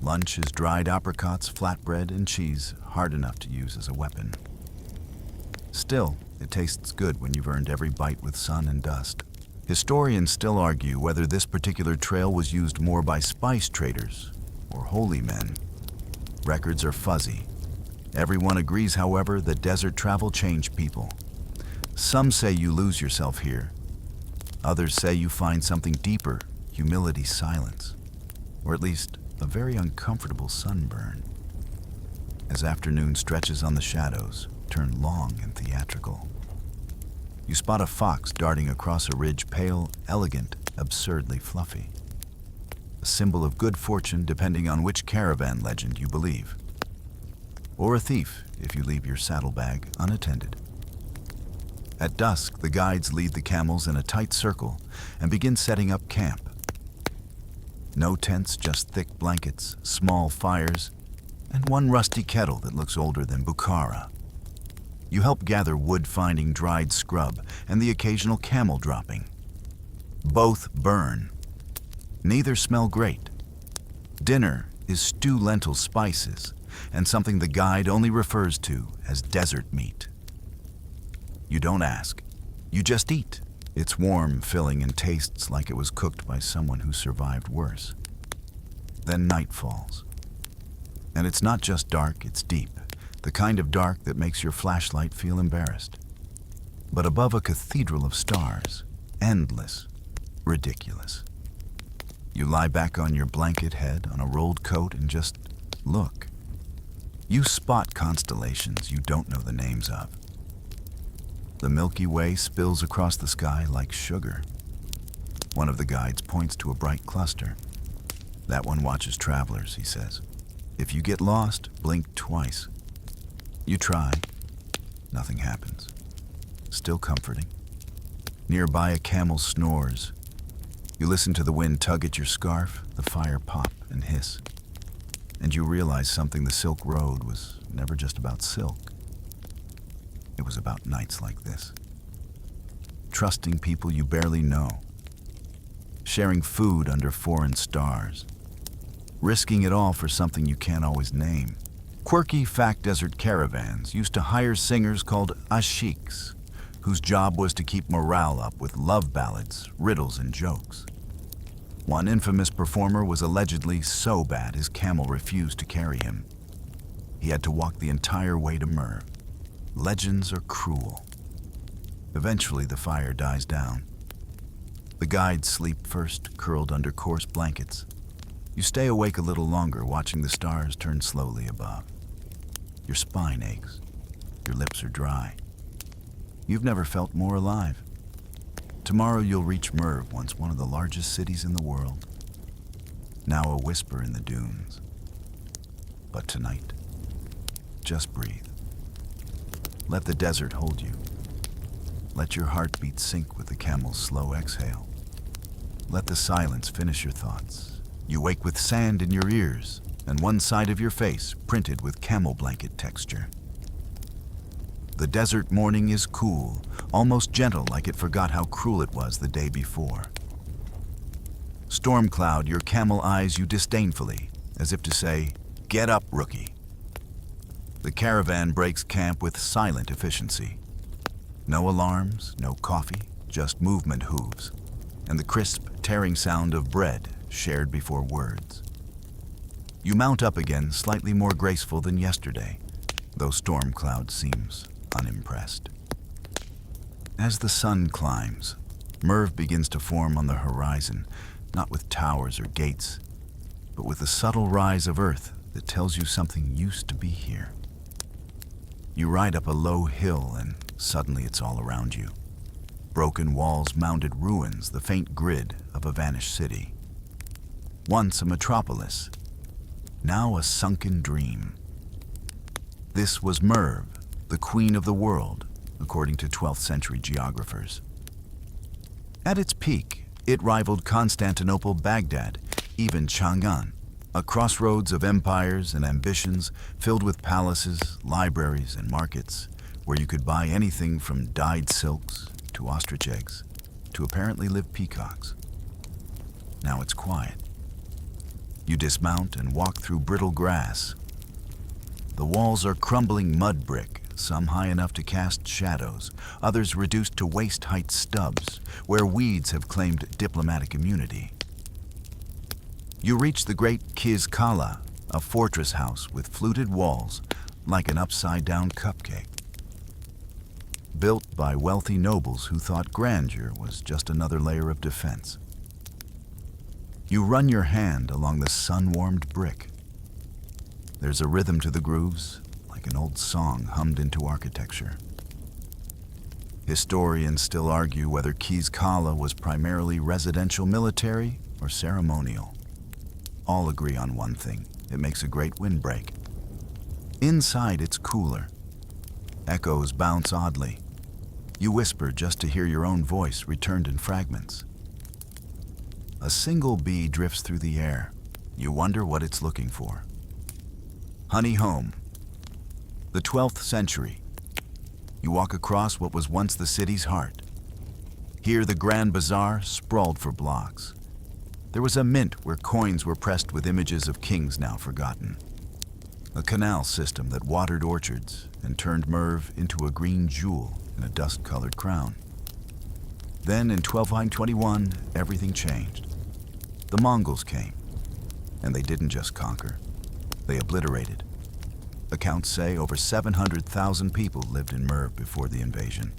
Lunch is dried apricots, flatbread, and cheese, hard enough to use as a weapon. Still, it tastes good when you've earned every bite with sun and dust. Historians still argue whether this particular trail was used more by spice traders or holy men. Records are fuzzy. Everyone agrees, however, that desert travel changed people. Some say you lose yourself here. Others say you find something deeper, humility, silence, or at least a very uncomfortable sunburn. As afternoon stretches on the shadows, turn long and theatrical. You spot a fox darting across a ridge, pale, elegant, absurdly fluffy. A symbol of good fortune depending on which caravan legend you believe. Or a thief if you leave your saddlebag unattended. At dusk, the guides lead the camels in a tight circle and begin setting up camp. No tents, just thick blankets, small fires, and one rusty kettle that looks older than Bukhara. You help gather wood finding dried scrub and the occasional camel dropping. Both burn. Neither smell great. Dinner is stew lentil spices and something the guide only refers to as desert meat. You don't ask. You just eat. It's warm, filling, and tastes like it was cooked by someone who survived worse. Then night falls. And it's not just dark, it's deep. The kind of dark that makes your flashlight feel embarrassed. But above a cathedral of stars, endless, ridiculous. You lie back on your blanket head on a rolled coat and just look. You spot constellations you don't know the names of. The Milky Way spills across the sky like sugar. One of the guides points to a bright cluster. That one watches travelers, he says. If you get lost, blink twice. You try. Nothing happens. Still comforting. Nearby, a camel snores. You listen to the wind tug at your scarf, the fire pop and hiss. And you realize something: the Silk Road was never just about silk. It was about nights like this. Trusting people you barely know. Sharing food under foreign stars. Risking it all for something you can't always name. Quirky fact desert caravans used to hire singers called ashiks, whose job was to keep morale up with love ballads, riddles, and jokes. One infamous performer was allegedly so bad his camel refused to carry him. He had to walk the entire way to Merv. Legends are cruel. Eventually, the fire dies down. The guides sleep first, curled under coarse blankets. You stay awake a little longer, watching the stars turn slowly above. Your spine aches. Your lips are dry. You've never felt more alive. Tomorrow you'll reach Merv, once one of the largest cities in the world. Now a whisper in the dunes. But tonight, just breathe. Let the desert hold you. Let your heartbeat sync with the camel's slow exhale. Let the silence finish your thoughts. You wake with sand in your ears and one side of your face printed with camel blanket texture. The desert morning is cool, almost gentle, like it forgot how cruel it was the day before. Storm cloud, your camel eyes you disdainfully, as if to say, "Get up, rookie." The caravan breaks camp with silent efficiency. No alarms, no coffee, just movement hooves, and the crisp, tearing sound of bread shared before words. You mount up again, slightly more graceful than yesterday, though storm cloud seems unimpressed. As the sun climbs, Merv begins to form on the horizon, not with towers or gates, but with the subtle rise of earth that tells you something used to be here. You ride up a low hill and suddenly it's all around you. Broken walls, mounded ruins, the faint grid of a vanished city. Once a metropolis, now a sunken dream. This was Merv, the queen of the world, according to 12th century geographers. At its peak, it rivaled Constantinople, Baghdad, even Chang'an, a crossroads of empires and ambitions filled with palaces, libraries, and markets where you could buy anything from dyed silks to ostrich eggs to apparently live peacocks. Now it's quiet. You dismount and walk through brittle grass. The walls are crumbling mud brick, some high enough to cast shadows, others reduced to waist-height stubs, where weeds have claimed diplomatic immunity. You reach the great Kiz Kala, a fortress house with fluted walls like an upside-down cupcake. Built by wealthy nobles who thought grandeur was just another layer of defense. You run your hand along the sun-warmed brick. There's a rhythm to the grooves, like an old song hummed into architecture. Historians still argue whether Kiz Kala was primarily residential, military, or ceremonial. All agree on one thing: it makes a great windbreak. Inside, it's cooler. Echoes bounce oddly. You whisper just to hear your own voice returned in fragments. A single bee drifts through the air. You wonder what it's looking for. Honey home. The 12th century. You walk across what was once the city's heart. Here the Grand Bazaar sprawled for blocks. There was a mint where coins were pressed with images of kings now forgotten. A canal system that watered orchards and turned Merv into a green jewel in a dust-colored crown. Then in 1221, everything changed. The Mongols came, and they didn't just conquer, they obliterated. Accounts say over 700,000 people lived in Merv before the invasion.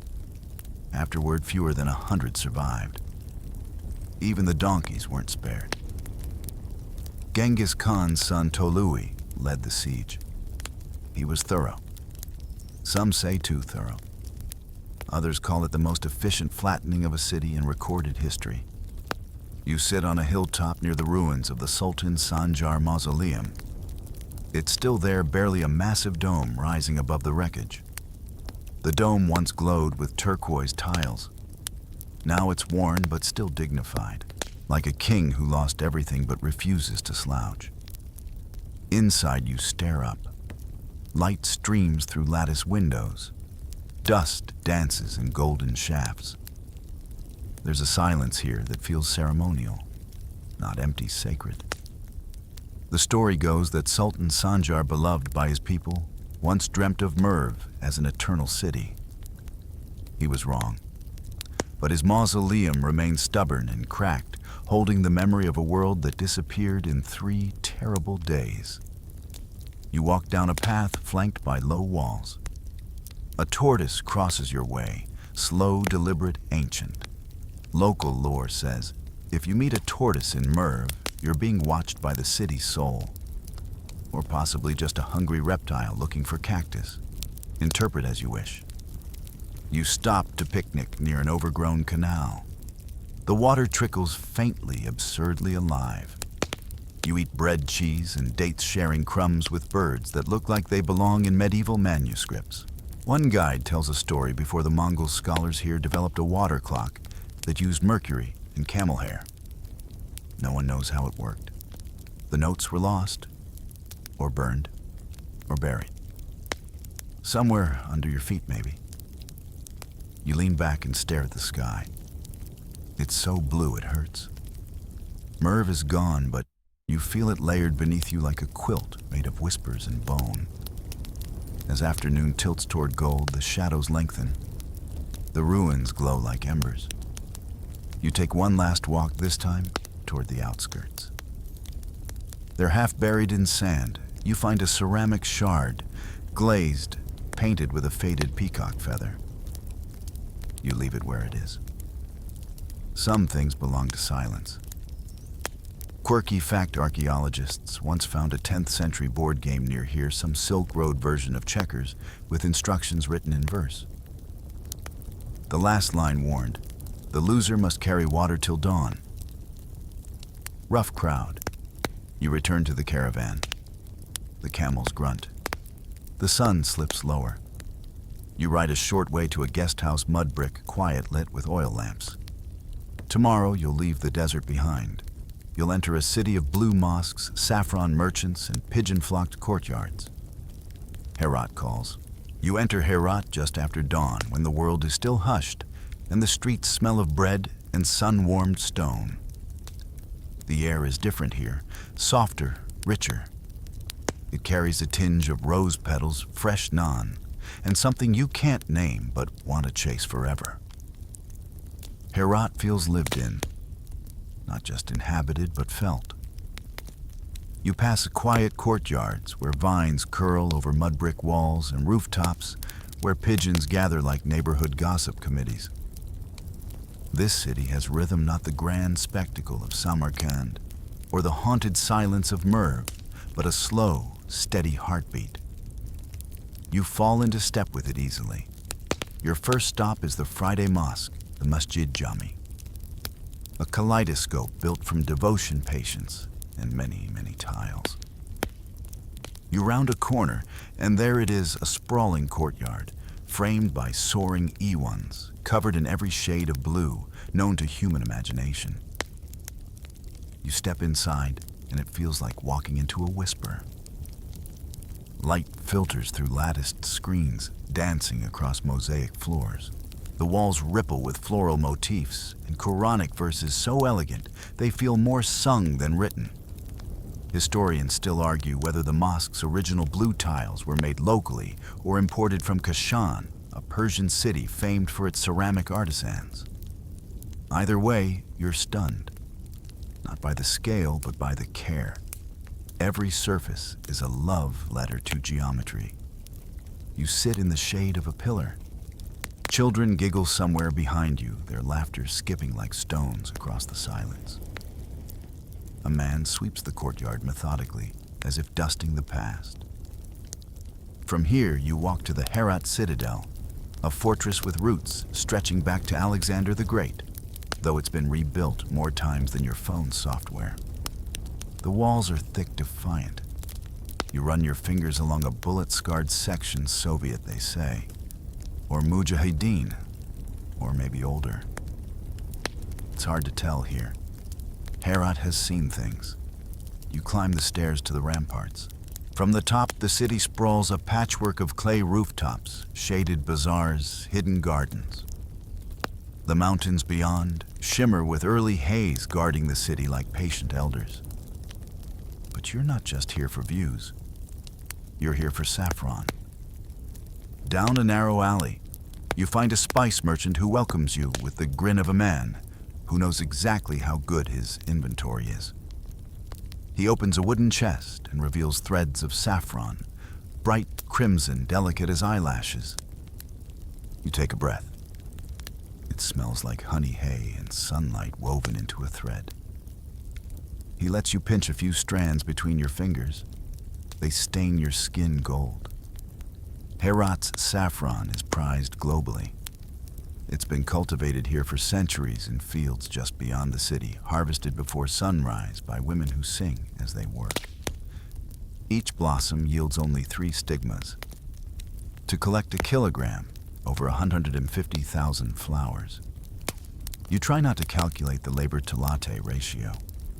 Afterward, fewer than 100 survived. Even the donkeys weren't spared. Genghis Khan's son Tolui led the siege. He was thorough. Some say too thorough. Others call it the most efficient flattening of a city in recorded history. You sit on a hilltop near the ruins of the Sultan Sanjar Mausoleum. It's still there, barely a massive dome rising above the wreckage. The dome once glowed with turquoise tiles. Now it's worn but still dignified, like a king who lost everything but refuses to slouch. Inside you stare up. Light streams through lattice windows. Dust dances in golden shafts. There's a silence here that feels ceremonial, not empty, sacred. The story goes that Sultan Sanjar, beloved by his people, once dreamt of Merv as an eternal city. He was wrong. But his mausoleum remains stubborn and cracked, holding the memory of a world that disappeared in 3 terrible days. You walk down a path flanked by low walls. A tortoise crosses your way, slow, deliberate, ancient. Local lore says, if you meet a tortoise in Merv, you're being watched by the city's soul. Or possibly just a hungry reptile looking for cactus. Interpret as you wish. You stop to picnic near an overgrown canal. The water trickles faintly, absurdly alive. You eat bread, cheese, and dates, sharing crumbs with birds that look like they belong in medieval manuscripts. One guide tells a story before the Mongol scholars here developed a water clock that used mercury and camel hair. No one knows how it worked. The notes were lost, or burned, or buried. Somewhere under your feet, maybe. You lean back and stare at the sky. It's so blue it hurts. Merv is gone, but you feel it layered beneath you like a quilt made of whispers and bone. As afternoon tilts toward gold, the shadows lengthen. The ruins glow like embers. You take one last walk, this time toward the outskirts. They're half buried in sand. You find a ceramic shard, glazed, painted with a faded peacock feather. You leave it where it is. Some things belong to silence. Quirky fact archaeologists once found a 10th century board game near here, some Silk Road version of checkers with instructions written in verse. The last line warned, "The loser must carry water till dawn." Rough crowd. You return to the caravan. The camels grunt. The sun slips lower. You ride a short way to a guest house, mud brick, quiet, lit with oil lamps. Tomorrow you'll leave the desert behind. You'll enter a city of blue mosques, saffron merchants, and pigeon-flocked courtyards. Herat calls. You enter Herat just after dawn, when the world is still hushed, and the streets smell of bread and sun-warmed stone. The air is different here, softer, richer. It carries a tinge of rose petals, fresh naan, and something you can't name but want to chase forever. Herat feels lived in. Not just inhabited, but felt. You pass quiet courtyards where vines curl over mud brick walls and rooftops where pigeons gather like neighborhood gossip committees. This city has rhythm, not the grand spectacle of Samarkand or the haunted silence of Merv, but a slow, steady heartbeat. You fall into step with it easily. Your first stop is the Friday Mosque, the Masjid Jami. A kaleidoscope built from devotion, patience, and many, many tiles. You round a corner, and there it is, a sprawling courtyard, framed by soaring Ewans, covered in every shade of blue known to human imagination. You step inside, and it feels like walking into a whisper. Light filters through latticed screens, dancing across mosaic floors. The walls ripple with floral motifs and Quranic verses so elegant they feel more sung than written. Historians still argue whether the mosque's original blue tiles were made locally or imported from Kashan, a Persian city famed for its ceramic artisans. Either way, you're stunned. Not by the scale, but by the care. Every surface is a love letter to geometry. You sit in the shade of a pillar. Children giggle somewhere behind you, their laughter skipping like stones across the silence. A man sweeps the courtyard methodically, as if dusting the past. From here, you walk to the Herat Citadel, a fortress with roots stretching back to Alexander the Great, though it's been rebuilt more times than your phone's software. The walls are thick, defiant. You run your fingers along a bullet-scarred section, Soviet, they say. Or Mujahideen, or maybe older. It's hard to tell here. Herat has seen things. You climb the stairs to the ramparts. From the top, the city sprawls, a patchwork of clay rooftops, shaded bazaars, hidden gardens. The mountains beyond shimmer with early haze guarding the city like patient elders. But you're not just here for views. You're here for saffron. Down a narrow alley, you find a spice merchant who welcomes you with the grin of a man who knows exactly how good his inventory is. He opens a wooden chest and reveals threads of saffron, bright crimson, delicate as eyelashes. You take a breath. It smells like honey hay and sunlight woven into a thread. He lets you pinch a few strands between your fingers. They stain your skin gold. Herat's saffron is prized globally. It's been cultivated here for centuries in fields just beyond the city, harvested before sunrise by women who sing as they work. Each blossom yields only 3 stigmas. to collect a kilogram, over 150,000 flowers. You try not to calculate the labor to latte ratio.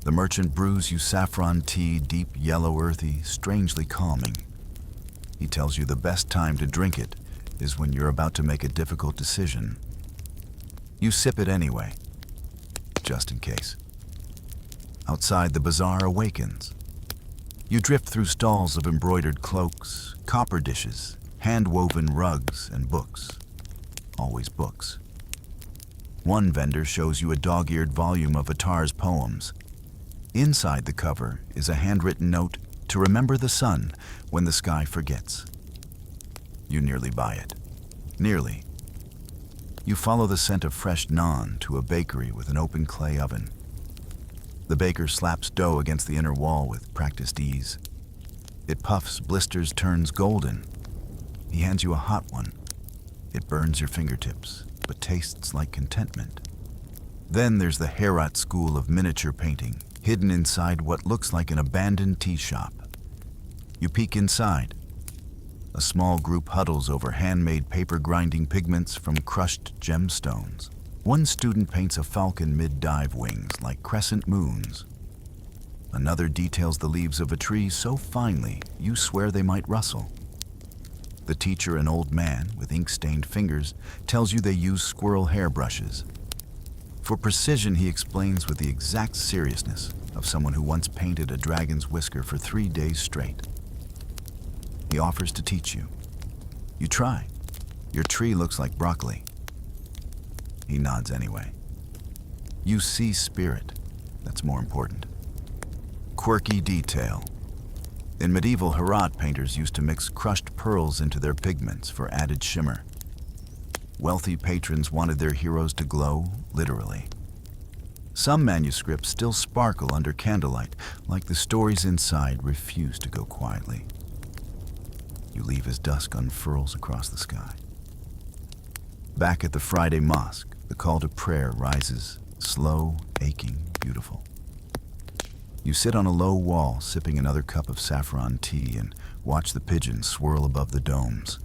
The merchant brews you saffron tea, deep yellow earthy, strangely calming. He tells you the best time to drink it is when you're about to make a difficult decision. You sip it anyway, just in case. Outside, the bazaar awakens. You drift through stalls of embroidered cloaks, copper dishes, hand-woven rugs, and books. Always books. One vendor shows you a dog-eared volume of Attar's poems. Inside the cover is a handwritten note to remember the sun when the sky forgets. You nearly buy it. Nearly. You follow the scent of fresh naan to a bakery with an open clay oven. The baker slaps dough against the inner wall with practiced ease. It puffs, blisters, turns golden. He hands you a hot one. It burns your fingertips, but tastes like contentment. Then there's the Herat school of miniature painting, hidden inside what looks like an abandoned tea shop. You peek inside. A small group huddles over handmade paper-grinding pigments from crushed gemstones. One student paints a falcon mid-dive wings like crescent moons. Another details the leaves of a tree so finely you swear they might rustle. The teacher, an old man with ink-stained fingers, tells you they use squirrel hairbrushes. For precision, he explains with the exact seriousness of someone who once painted a dragon's whisker for 3 days straight. He offers to teach you. You try. Your tree looks like broccoli. He nods anyway. You see spirit. That's more important. Quirky detail. In medieval Herat, painters used to mix crushed pearls into their pigments for added shimmer. Wealthy patrons wanted their heroes to glow, literally. Some manuscripts still sparkle under candlelight, like the stories inside refuse to go quietly. You leave as dusk unfurls across the sky. Back at the Friday mosque, the call to prayer rises, slow, aching, beautiful. You sit on a low wall, sipping another cup of saffron tea, and watch the pigeons swirl above the domes.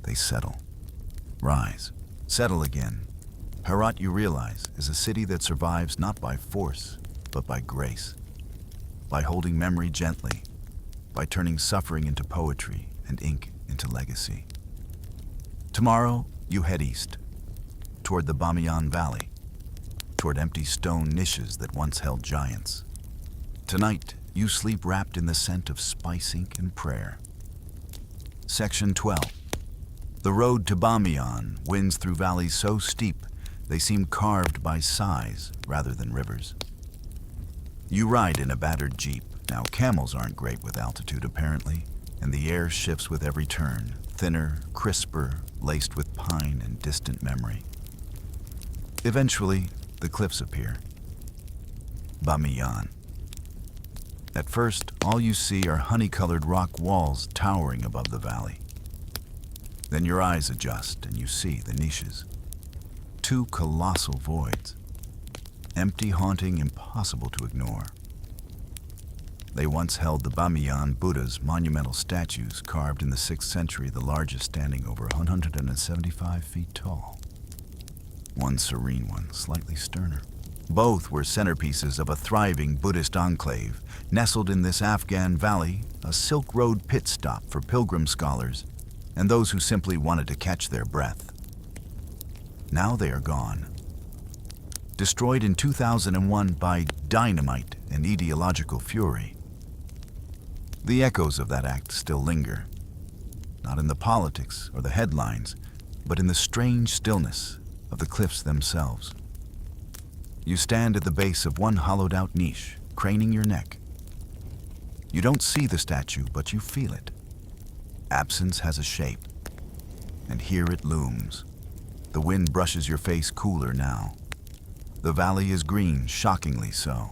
They settle, rise, settle again. Herat, you realize, is a city that survives not by force, but by grace. By holding memory gently, by turning suffering into poetry and ink into legacy. Tomorrow, you head east, toward the Bamiyan Valley, toward empty stone niches that once held giants. Tonight, you sleep wrapped in the scent of spice ink and prayer. Section 12. The road to Bamiyan winds through valleys so steep they seem carved by sighs rather than rivers. You ride in a battered jeep. Now, camels aren't great with altitude, apparently, and the air shifts with every turn, thinner, crisper, laced with pine and distant memory. Eventually, the cliffs appear. Bamiyan. At first, all you see are honey-colored rock walls towering above the valley. Then your eyes adjust and you see the niches. 2 colossal voids. Empty, haunting, impossible to ignore. They once held the Bamiyan Buddha's monumental statues carved in the 6th century, the largest standing over 175 feet tall. One serene one, slightly sterner. Both were centerpieces of a thriving Buddhist enclave, nestled in this Afghan valley, a Silk Road pit stop for pilgrim scholars and those who simply wanted to catch their breath. Now they are gone. Destroyed in 2001 by dynamite and ideological fury. The echoes of that act still linger, not in the politics or the headlines, but in the strange stillness of the cliffs themselves. You stand at the base of one hollowed-out niche, craning your neck. You don't see the statue, but you feel it. Absence has a shape, and here it looms. The wind brushes your face cooler now. The valley is green, shockingly so.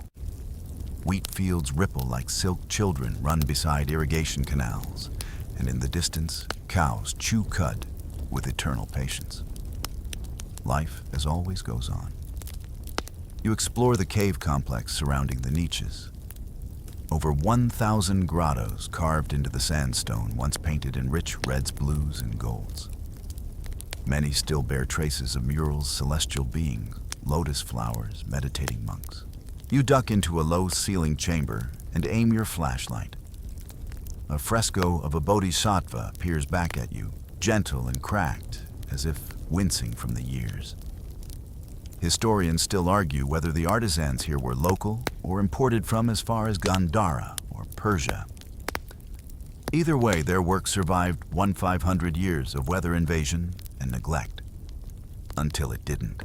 Wheat fields ripple like silk children run beside irrigation canals, and in the distance, cows chew cud with eternal patience. Life, as always, goes on. You explore the cave complex surrounding the niches. Over 1,000 grottos carved into the sandstone, once painted in rich reds, blues, and golds. Many still bear traces of murals, celestial beings, lotus flowers, meditating monks. You duck into a low-ceiling chamber and aim your flashlight. A fresco of a bodhisattva peers back at you, gentle and cracked, as if wincing from the years. Historians still argue whether the artisans here were local or imported from as far as Gandhara or Persia. Either way, their work survived 1,500 years of weather invasion and neglect, until it didn't.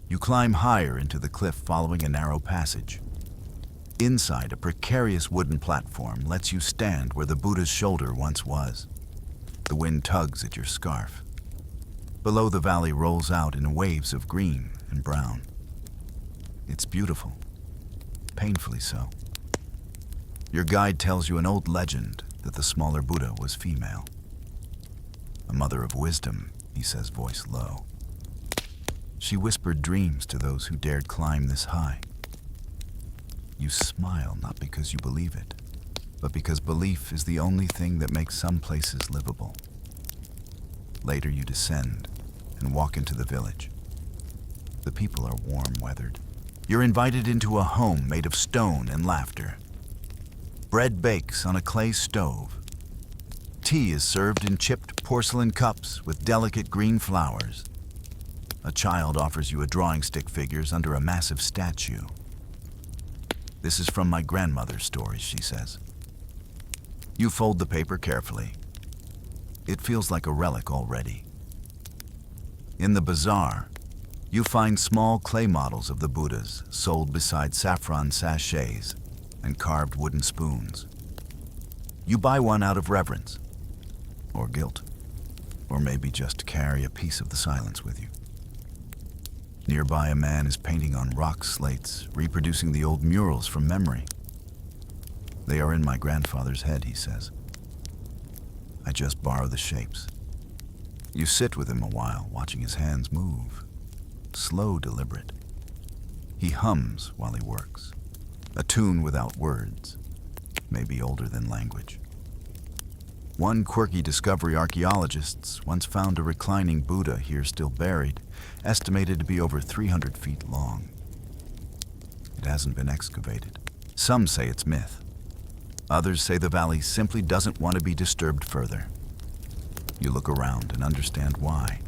You climb higher into the cliff following a narrow passage. Inside, a precarious wooden platform lets you stand where the Buddha's shoulder once was. The wind tugs at your scarf. Below, the valley rolls out in waves of green and brown. It's beautiful, painfully so. Your guide tells you an old legend that the smaller Buddha was female. A mother of wisdom, he says, voice low. She whispered dreams to those who dared climb this high. You smile, not because you believe it, but because belief is the only thing that makes some places livable. Later you descend and walk into the village. The people are warm-weathered. You're invited into a home made of stone and laughter. Bread bakes on a clay stove. Tea is served in chipped porcelain cups with delicate green flowers. A child offers you a drawing stick figures under a massive statue. This is from my grandmother's stories, she says. You fold the paper carefully. It feels like a relic already. In the bazaar, you find small clay models of the Buddhas sold beside saffron sachets and carved wooden spoons. You buy one out of reverence, or guilt, or maybe just to carry a piece of the silence with you. Nearby, a man is painting on rock slates, reproducing the old murals from memory. They are in my grandfather's head, he says. I just borrow the shapes. You sit with him a while, watching his hands move. Slow, deliberate. He hums while he works. A tune without words, maybe older than language. One quirky discovery, archaeologists once found a reclining Buddha here still buried, estimated to be over 300 feet long. It hasn't been excavated. Some say it's myth. Others say the valley simply doesn't want to be disturbed further. You look around and understand why.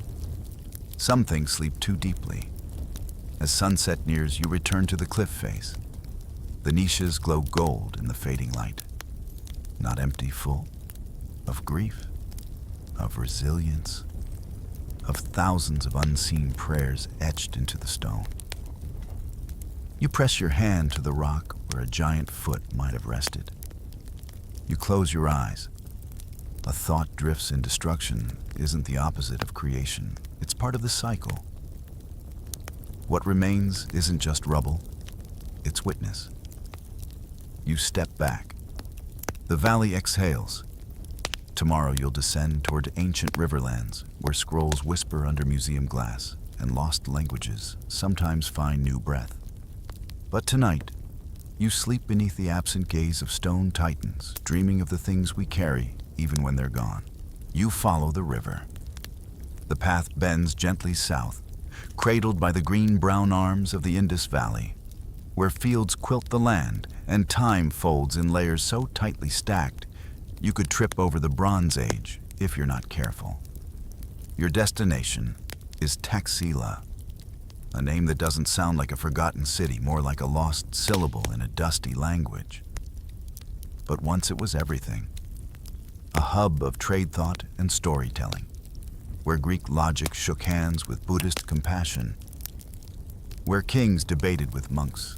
Some things sleep too deeply. As sunset nears, you return to the cliff face. The niches glow gold in the fading light. Not empty, full of grief, of resilience, of thousands of unseen prayers etched into the stone. You press your hand to the rock where a giant foot might have rested. You close your eyes. A thought drifts in destruction isn't the opposite of creation. It's part of the cycle. What remains isn't just rubble, it's witness. You step back. The valley exhales. Tomorrow you'll descend toward ancient riverlands where scrolls whisper under museum glass and lost languages sometimes find new breath. But tonight, you sleep beneath the absent gaze of stone titans, dreaming of the things we carry even when they're gone. You follow the river. The path bends gently south, cradled by the green-brown arms of the Indus Valley, where fields quilt the land and time folds in layers so tightly stacked you could trip over the Bronze Age if you're not careful. Your destination is Taxila, a name that doesn't sound like a forgotten city, more like a lost syllable in a dusty language. But once it was everything. A hub of trade thought and storytelling, where Greek logic shook hands with Buddhist compassion, where kings debated with monks,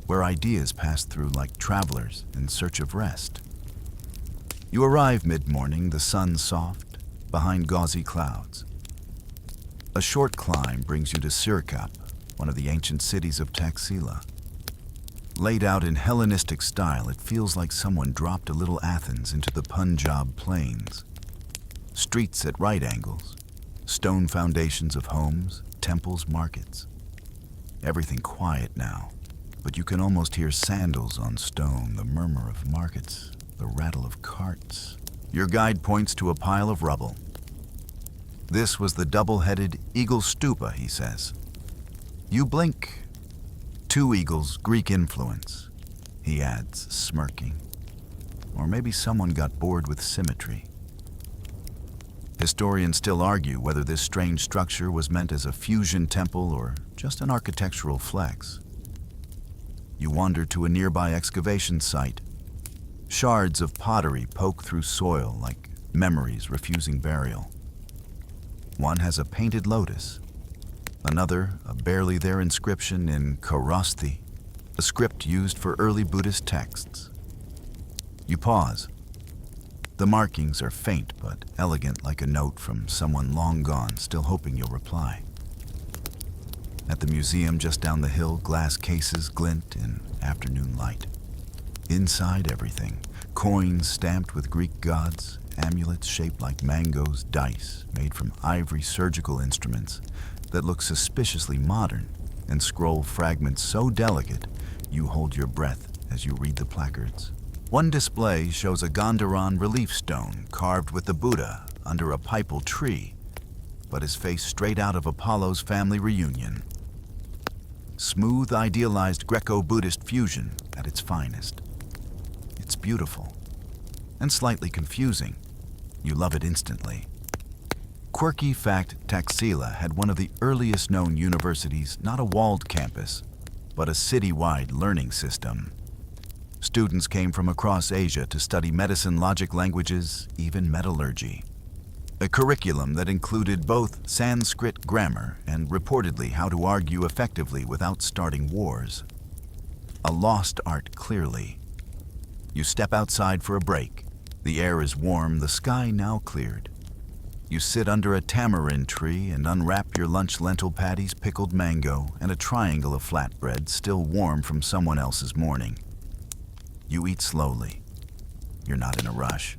where ideas passed through like travelers in search of rest. You arrive mid-morning, the sun soft, behind gauzy clouds. A short climb brings you to Sirkap, one of the ancient cities of Taxila. Laid out in Hellenistic style, it feels like someone dropped a little Athens into the Punjab plains. Streets at right angles, stone foundations of homes, temples, markets. Everything quiet now, but you can almost hear sandals on stone, the murmur of markets, the rattle of carts. Your guide points to a pile of rubble. This was the double-headed eagle stupa, he says. You blink. 2 eagles, Greek influence, he adds, smirking. Or maybe someone got bored with symmetry. Historians still argue whether this strange structure was meant as a fusion temple or just an architectural flex. You wander to a nearby excavation site. Shards of pottery poke through soil like memories refusing burial. One has a painted lotus, another a barely there inscription in Kharosthi, a script used for early Buddhist texts. You pause. The markings are faint but elegant, like a note from someone long gone, still hoping you'll reply. At the museum just down the hill, glass cases glint in afternoon light. Inside, everything: coins stamped with Greek gods, amulets shaped like mangoes, dice made from ivory surgical instruments that look suspiciously modern, and scroll fragments so delicate you hold your breath as you read the placards. One display shows a Gandharan relief stone carved with the Buddha under a pipal tree, but his face straight out of Apollo's family reunion. Smooth, idealized Greco-Buddhist fusion at its finest. It's beautiful and slightly confusing. You love it instantly. Quirky fact: Taxila had one of the earliest known universities, not a walled campus, but a city-wide learning system. Students came from across Asia to study medicine, logic, languages, even metallurgy. A curriculum that included both Sanskrit grammar and reportedly how to argue effectively without starting wars. A lost art, clearly. You step outside for a break. The air is warm, the sky now cleared. You sit under a tamarind tree and unwrap your lunch: lentil patties, pickled mango, and a triangle of flatbread still warm from someone else's morning. You eat slowly. You're not in a rush.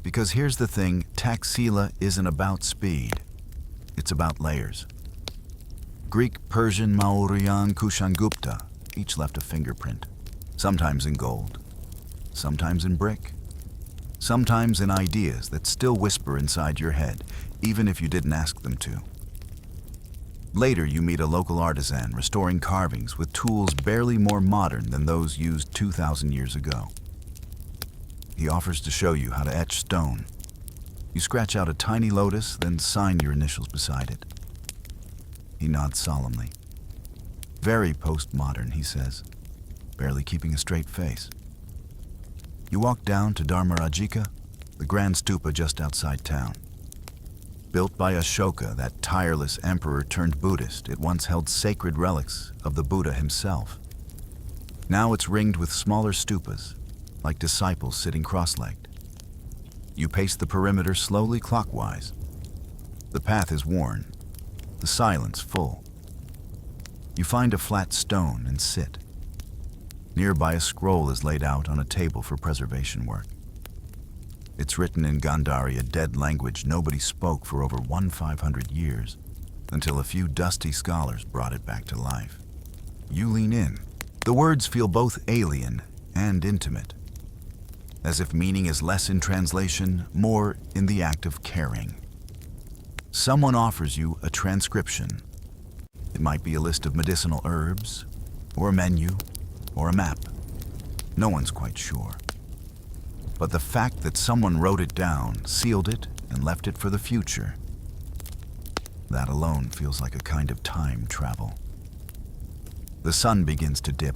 Because here's the thing, Taxila isn't about speed. It's about layers. Greek, Persian, Mauryan, Kushangupta each left a fingerprint, sometimes in gold, sometimes in brick, sometimes in ideas that still whisper inside your head, even if you didn't ask them to. Later, you meet a local artisan restoring carvings with tools barely more modern than those used 2,000 years ago. He offers to show you how to etch stone. You scratch out a tiny lotus, then sign your initials beside it. He nods solemnly. Very postmodern, he says, barely keeping a straight face. You walk down to Dharmarajika, the grand stupa just outside town. Built by Ashoka, that tireless emperor turned Buddhist, it once held sacred relics of the Buddha himself. Now it's ringed with smaller stupas, like disciples sitting cross-legged. You pace the perimeter slowly clockwise. The path is worn, the silence full. You find a flat stone and sit. Nearby, a scroll is laid out on a table for preservation work. It's written in Gandhari, a dead language nobody spoke for over 1,500 years, until a few dusty scholars brought it back to life. You lean in. The words feel both alien and intimate, as if meaning is less in translation, more in the act of caring. Someone offers you a transcription. It might be a list of medicinal herbs, or a menu, or a map. No one's quite sure. But the fact that someone wrote it down, sealed it, and left it for the future, that alone feels like a kind of time travel. The sun begins to dip,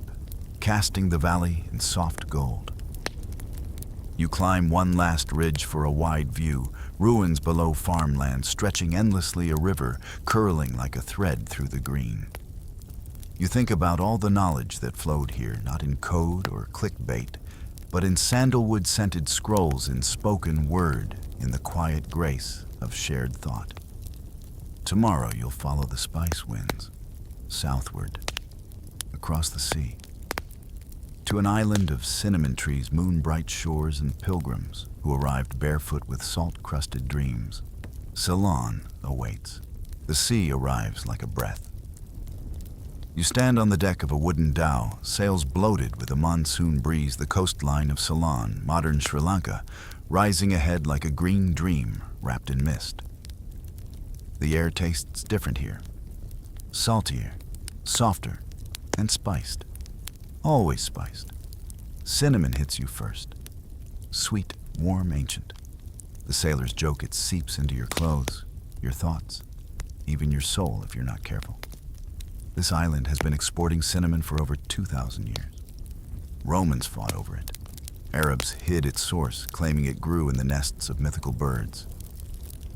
casting the valley in soft gold. You climb one last ridge for a wide view, ruins below farmland stretching endlessly, a river curling like a thread through the green. You think about all the knowledge that flowed here, not in code or clickbait, but in sandalwood-scented scrolls, in spoken word, in the quiet grace of shared thought. Tomorrow you'll follow the spice winds, southward, across the sea, to an island of cinnamon trees, moon-bright shores, and pilgrims who arrived barefoot with salt-crusted dreams. Ceylon awaits. The sea arrives like a breath. You stand on the deck of a wooden dhow, sails bloated with a monsoon breeze, the coastline of Ceylon, modern Sri Lanka, rising ahead like a green dream wrapped in mist. The air tastes different here. Saltier, softer, and spiced. Always spiced. Cinnamon hits you first. Sweet, warm, ancient. The sailors joke it seeps into your clothes, your thoughts, even your soul if you're not careful. This island has been exporting cinnamon for over 2,000 years. Romans fought over it. Arabs hid its source, claiming it grew in the nests of mythical birds.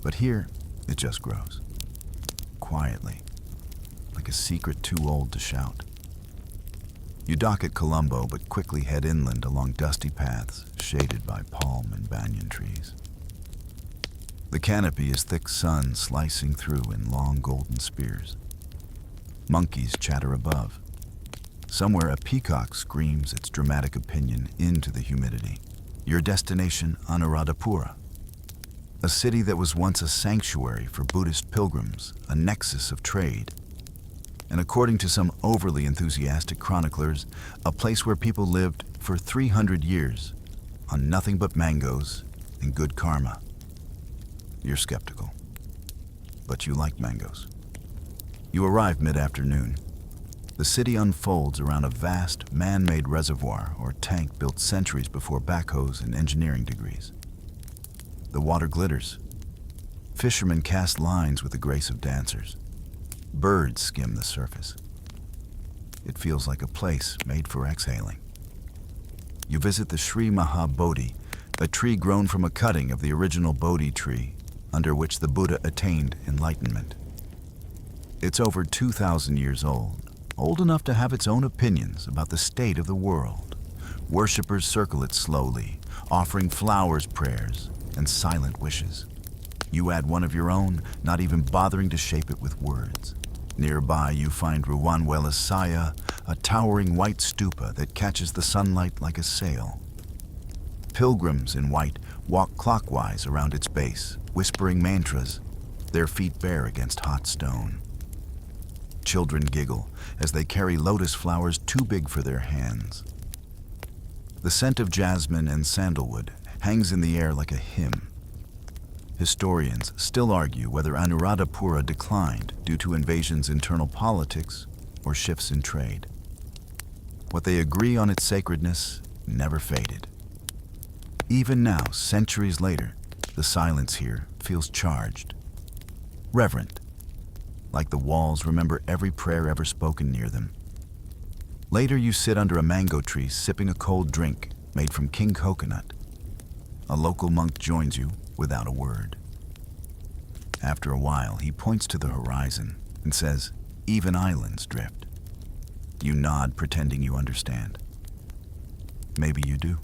But here, it just grows. Quietly, like a secret too old to shout. You dock at Colombo, but quickly head inland along dusty paths shaded by palm and banyan trees. The canopy is thick sun slicing through in long golden spears. Monkeys chatter above. Somewhere a peacock screams its dramatic opinion into the humidity. Your destination, Anuradhapura, a city that was once a sanctuary for Buddhist pilgrims, a nexus of trade, and according to some overly enthusiastic chroniclers, a place where people lived for 300 years on nothing but mangoes and good karma. You're skeptical, but you like mangoes. You arrive mid-afternoon. The city unfolds around a vast, man-made reservoir or tank built centuries before backhoes and engineering degrees. The water glitters. Fishermen cast lines with the grace of dancers. Birds skim the surface. It feels like a place made for exhaling. You visit the Sri Maha Bodhi, a tree grown from a cutting of the original Bodhi tree, under which the Buddha attained enlightenment. It's over 2,000 years old enough to have its own opinions about the state of the world. Worshippers circle it slowly, offering flowers, prayers, and silent wishes. You add one of your own, not even bothering to shape it with words. Nearby, you find Ruwanwela Saya, a towering white stupa that catches the sunlight like a sail. Pilgrims in white walk clockwise around its base, whispering mantras, their feet bare against hot stone. Children giggle as they carry lotus flowers too big for their hands. The scent of jasmine and sandalwood hangs in the air like a hymn. Historians still argue whether Anuradhapura declined due to invasions' internal politics or shifts in trade. What they agree on its sacredness never faded. Even now, centuries later, the silence here feels charged, reverent, like the walls remember every prayer ever spoken near them. Later, you sit under a mango tree sipping a cold drink made from king coconut. A local monk joins you without a word. After a while, he points to the horizon and says, "Even islands drift." You nod, pretending you understand. Maybe you do.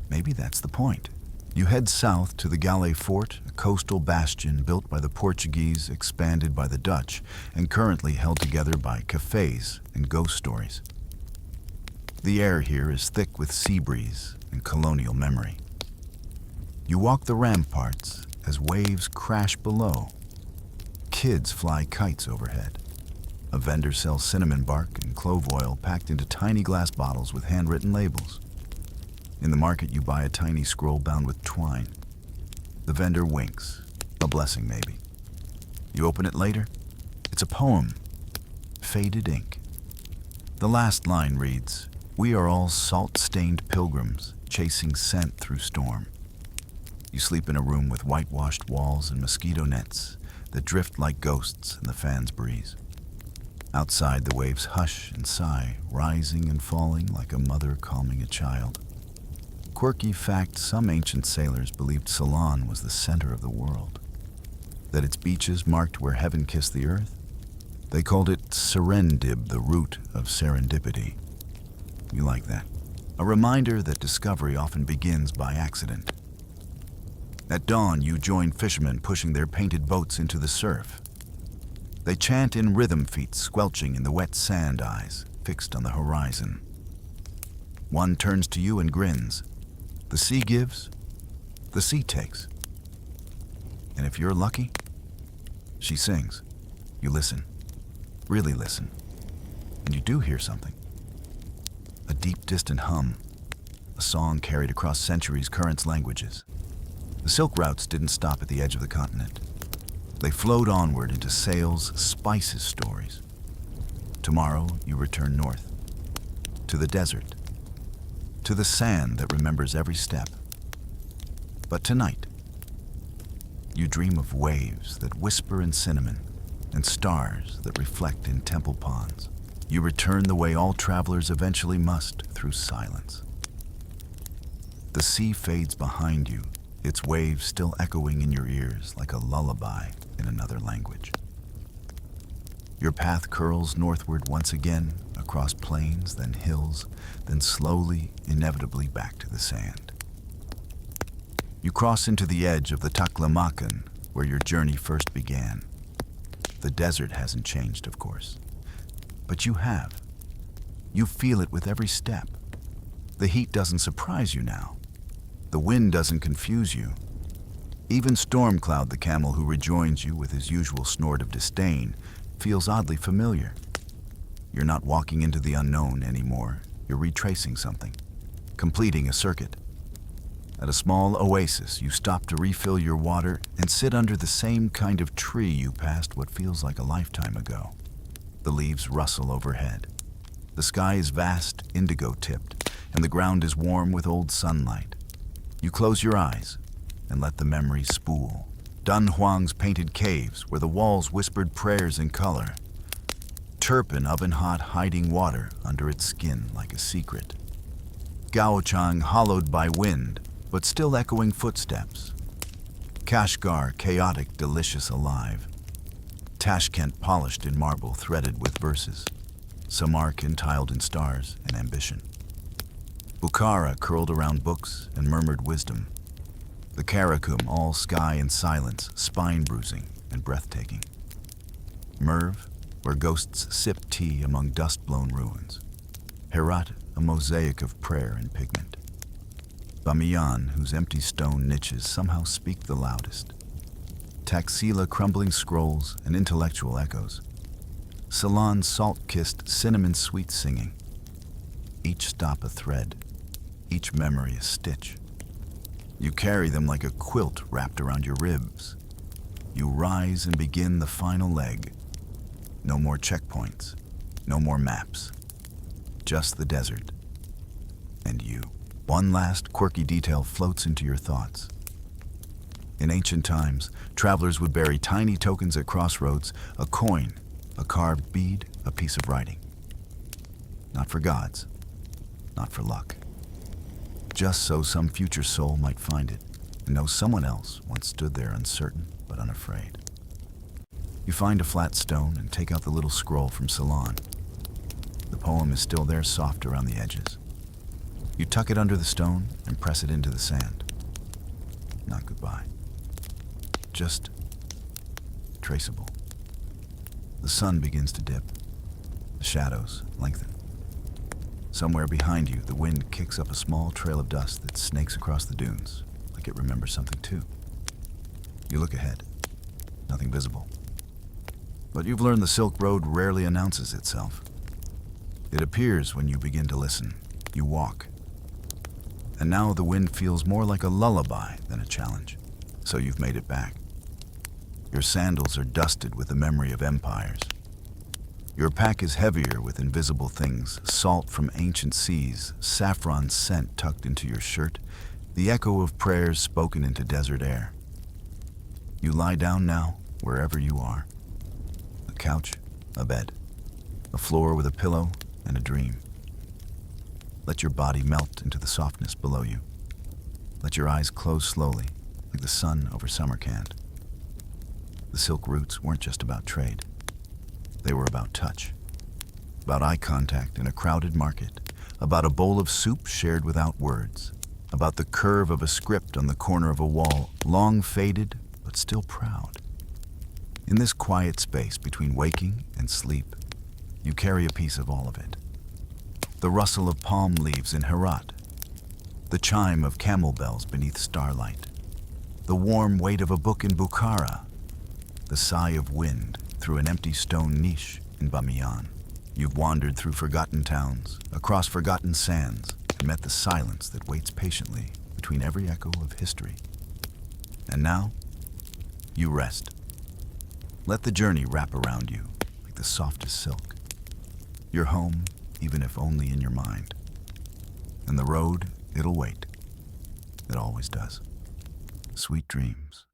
Maybe that's the point. You head south to the Galé Fort, a coastal bastion built by the Portuguese, expanded by the Dutch, and currently held together by cafes and ghost stories. The air here is thick with sea breeze and colonial memory. You walk the ramparts as waves crash below. Kids fly kites overhead. A vendor sells cinnamon bark and clove oil packed into tiny glass bottles with handwritten labels. In the market, you buy a tiny scroll bound with twine. The vendor winks, a blessing maybe. You open it later. It's a poem, faded ink. The last line reads, "We are all salt-stained pilgrims, chasing scent through storm." You sleep in a room with whitewashed walls and mosquito nets that drift like ghosts in the fan's breeze. Outside, the waves hush and sigh, rising and falling like a mother calming a child. Quirky fact, some ancient sailors believed Ceylon was the center of the world, that its beaches marked where heaven kissed the earth. They called it serendib, the root of serendipity. You like that? A reminder that discovery often begins by accident. At dawn, you join fishermen pushing their painted boats into the surf. They chant in rhythm, feet squelching in the wet sand, eyes fixed on the horizon. One turns to you and grins. The sea gives, the sea takes. And if you're lucky, she sings. You listen, really listen, And you do hear something. A deep, distant hum. A song carried across centuries' currents, languages. The silk routes didn't stop at the edge of the continent. They flowed onward into sails, spices, stories. Tomorrow, you return north. To the desert. To the sand that remembers every step. But tonight, you dream of waves that whisper in cinnamon and stars that reflect in temple ponds. You return the way all travelers eventually must, through silence. The sea fades behind you, its waves still echoing in your ears like a lullaby in another language. Your path curls northward once again, across plains, then hills, then slowly, inevitably back to the sand. You cross into the edge of the Taklamakan, where your journey first began. The desert hasn't changed, of course, but you have. You feel it with every step. The heat doesn't surprise you now. The wind doesn't confuse you. Even Stormcloud, the camel who rejoins you with his usual snort of disdain, feels oddly familiar. You're not walking into the unknown anymore. You're retracing something, completing a circuit. At a small oasis, you stop to refill your water and sit under the same kind of tree you passed what feels like a lifetime ago. The leaves rustle overhead. The sky is vast, indigo-tipped, and the ground is warm with old sunlight. You close your eyes and let the memories spool. Dun Huang's painted caves where the walls whispered prayers in color. Turpin oven-hot hiding water under its skin like a secret. Gaochang hollowed by wind, but still echoing footsteps. Kashgar chaotic, delicious, alive. Tashkent polished in marble, threaded with verses. Samarkand tiled in stars and ambition. Bukhara curled around books and murmured wisdom. The Karakum all sky and silence, spine-bruising and breathtaking. Merv, where ghosts sip tea among dust-blown ruins. Herat, a mosaic of prayer and pigment. Bamiyan, whose empty stone niches somehow speak the loudest. Taxila, crumbling scrolls and intellectual echoes. Ceylon, salt-kissed, cinnamon-sweet singing. Each stop a thread, each memory a stitch. You carry them like a quilt wrapped around your ribs. You rise and begin the final leg. No more checkpoints, no more maps. Just the desert. And you. One last quirky detail floats into your thoughts. In ancient times, travelers would bury tiny tokens at crossroads, a coin, a carved bead, a piece of writing. Not for gods, not for luck. Just so some future soul might find it and know someone else once stood there uncertain but unafraid. You find a flat stone and take out the little scroll from Ceylon. The poem is still there, soft around the edges. You tuck it under the stone and press it into the sand. Not goodbye. Just traceable. The sun begins to dip. The shadows lengthen. Somewhere behind you, the wind kicks up a small trail of dust that snakes across the dunes, like it remembers something too. You look ahead. Nothing visible. But you've learned the Silk Road rarely announces itself. It appears when you begin to listen. You walk. And now the wind feels more like a lullaby than a challenge. So you've made it back. Your sandals are dusted with the memory of empires. Your pack is heavier with invisible things, salt from ancient seas, saffron scent tucked into your shirt, the echo of prayers spoken into desert air. You lie down now, wherever you are. A couch, a bed, a floor with a pillow and a dream. Let your body melt into the softness below you. Let your eyes close slowly, like the sun over Samarkand. The silk routes weren't just about trade. They were about touch, about eye contact in a crowded market, about a bowl of soup shared without words, about the curve of a script on the corner of a wall, long faded but still proud. In this quiet space between waking and sleep, you carry a piece of all of it. The rustle of palm leaves in Herat, the chime of camel bells beneath starlight, the warm weight of a book in Bukhara, the sigh of wind through an empty stone niche in Bamiyan. You've wandered through forgotten towns, across forgotten sands, and met the silence that waits patiently between every echo of history. And now, you rest. Let the journey wrap around you like the softest silk. You're home, even if only in your mind. And the road, it'll wait. It always does. Sweet dreams.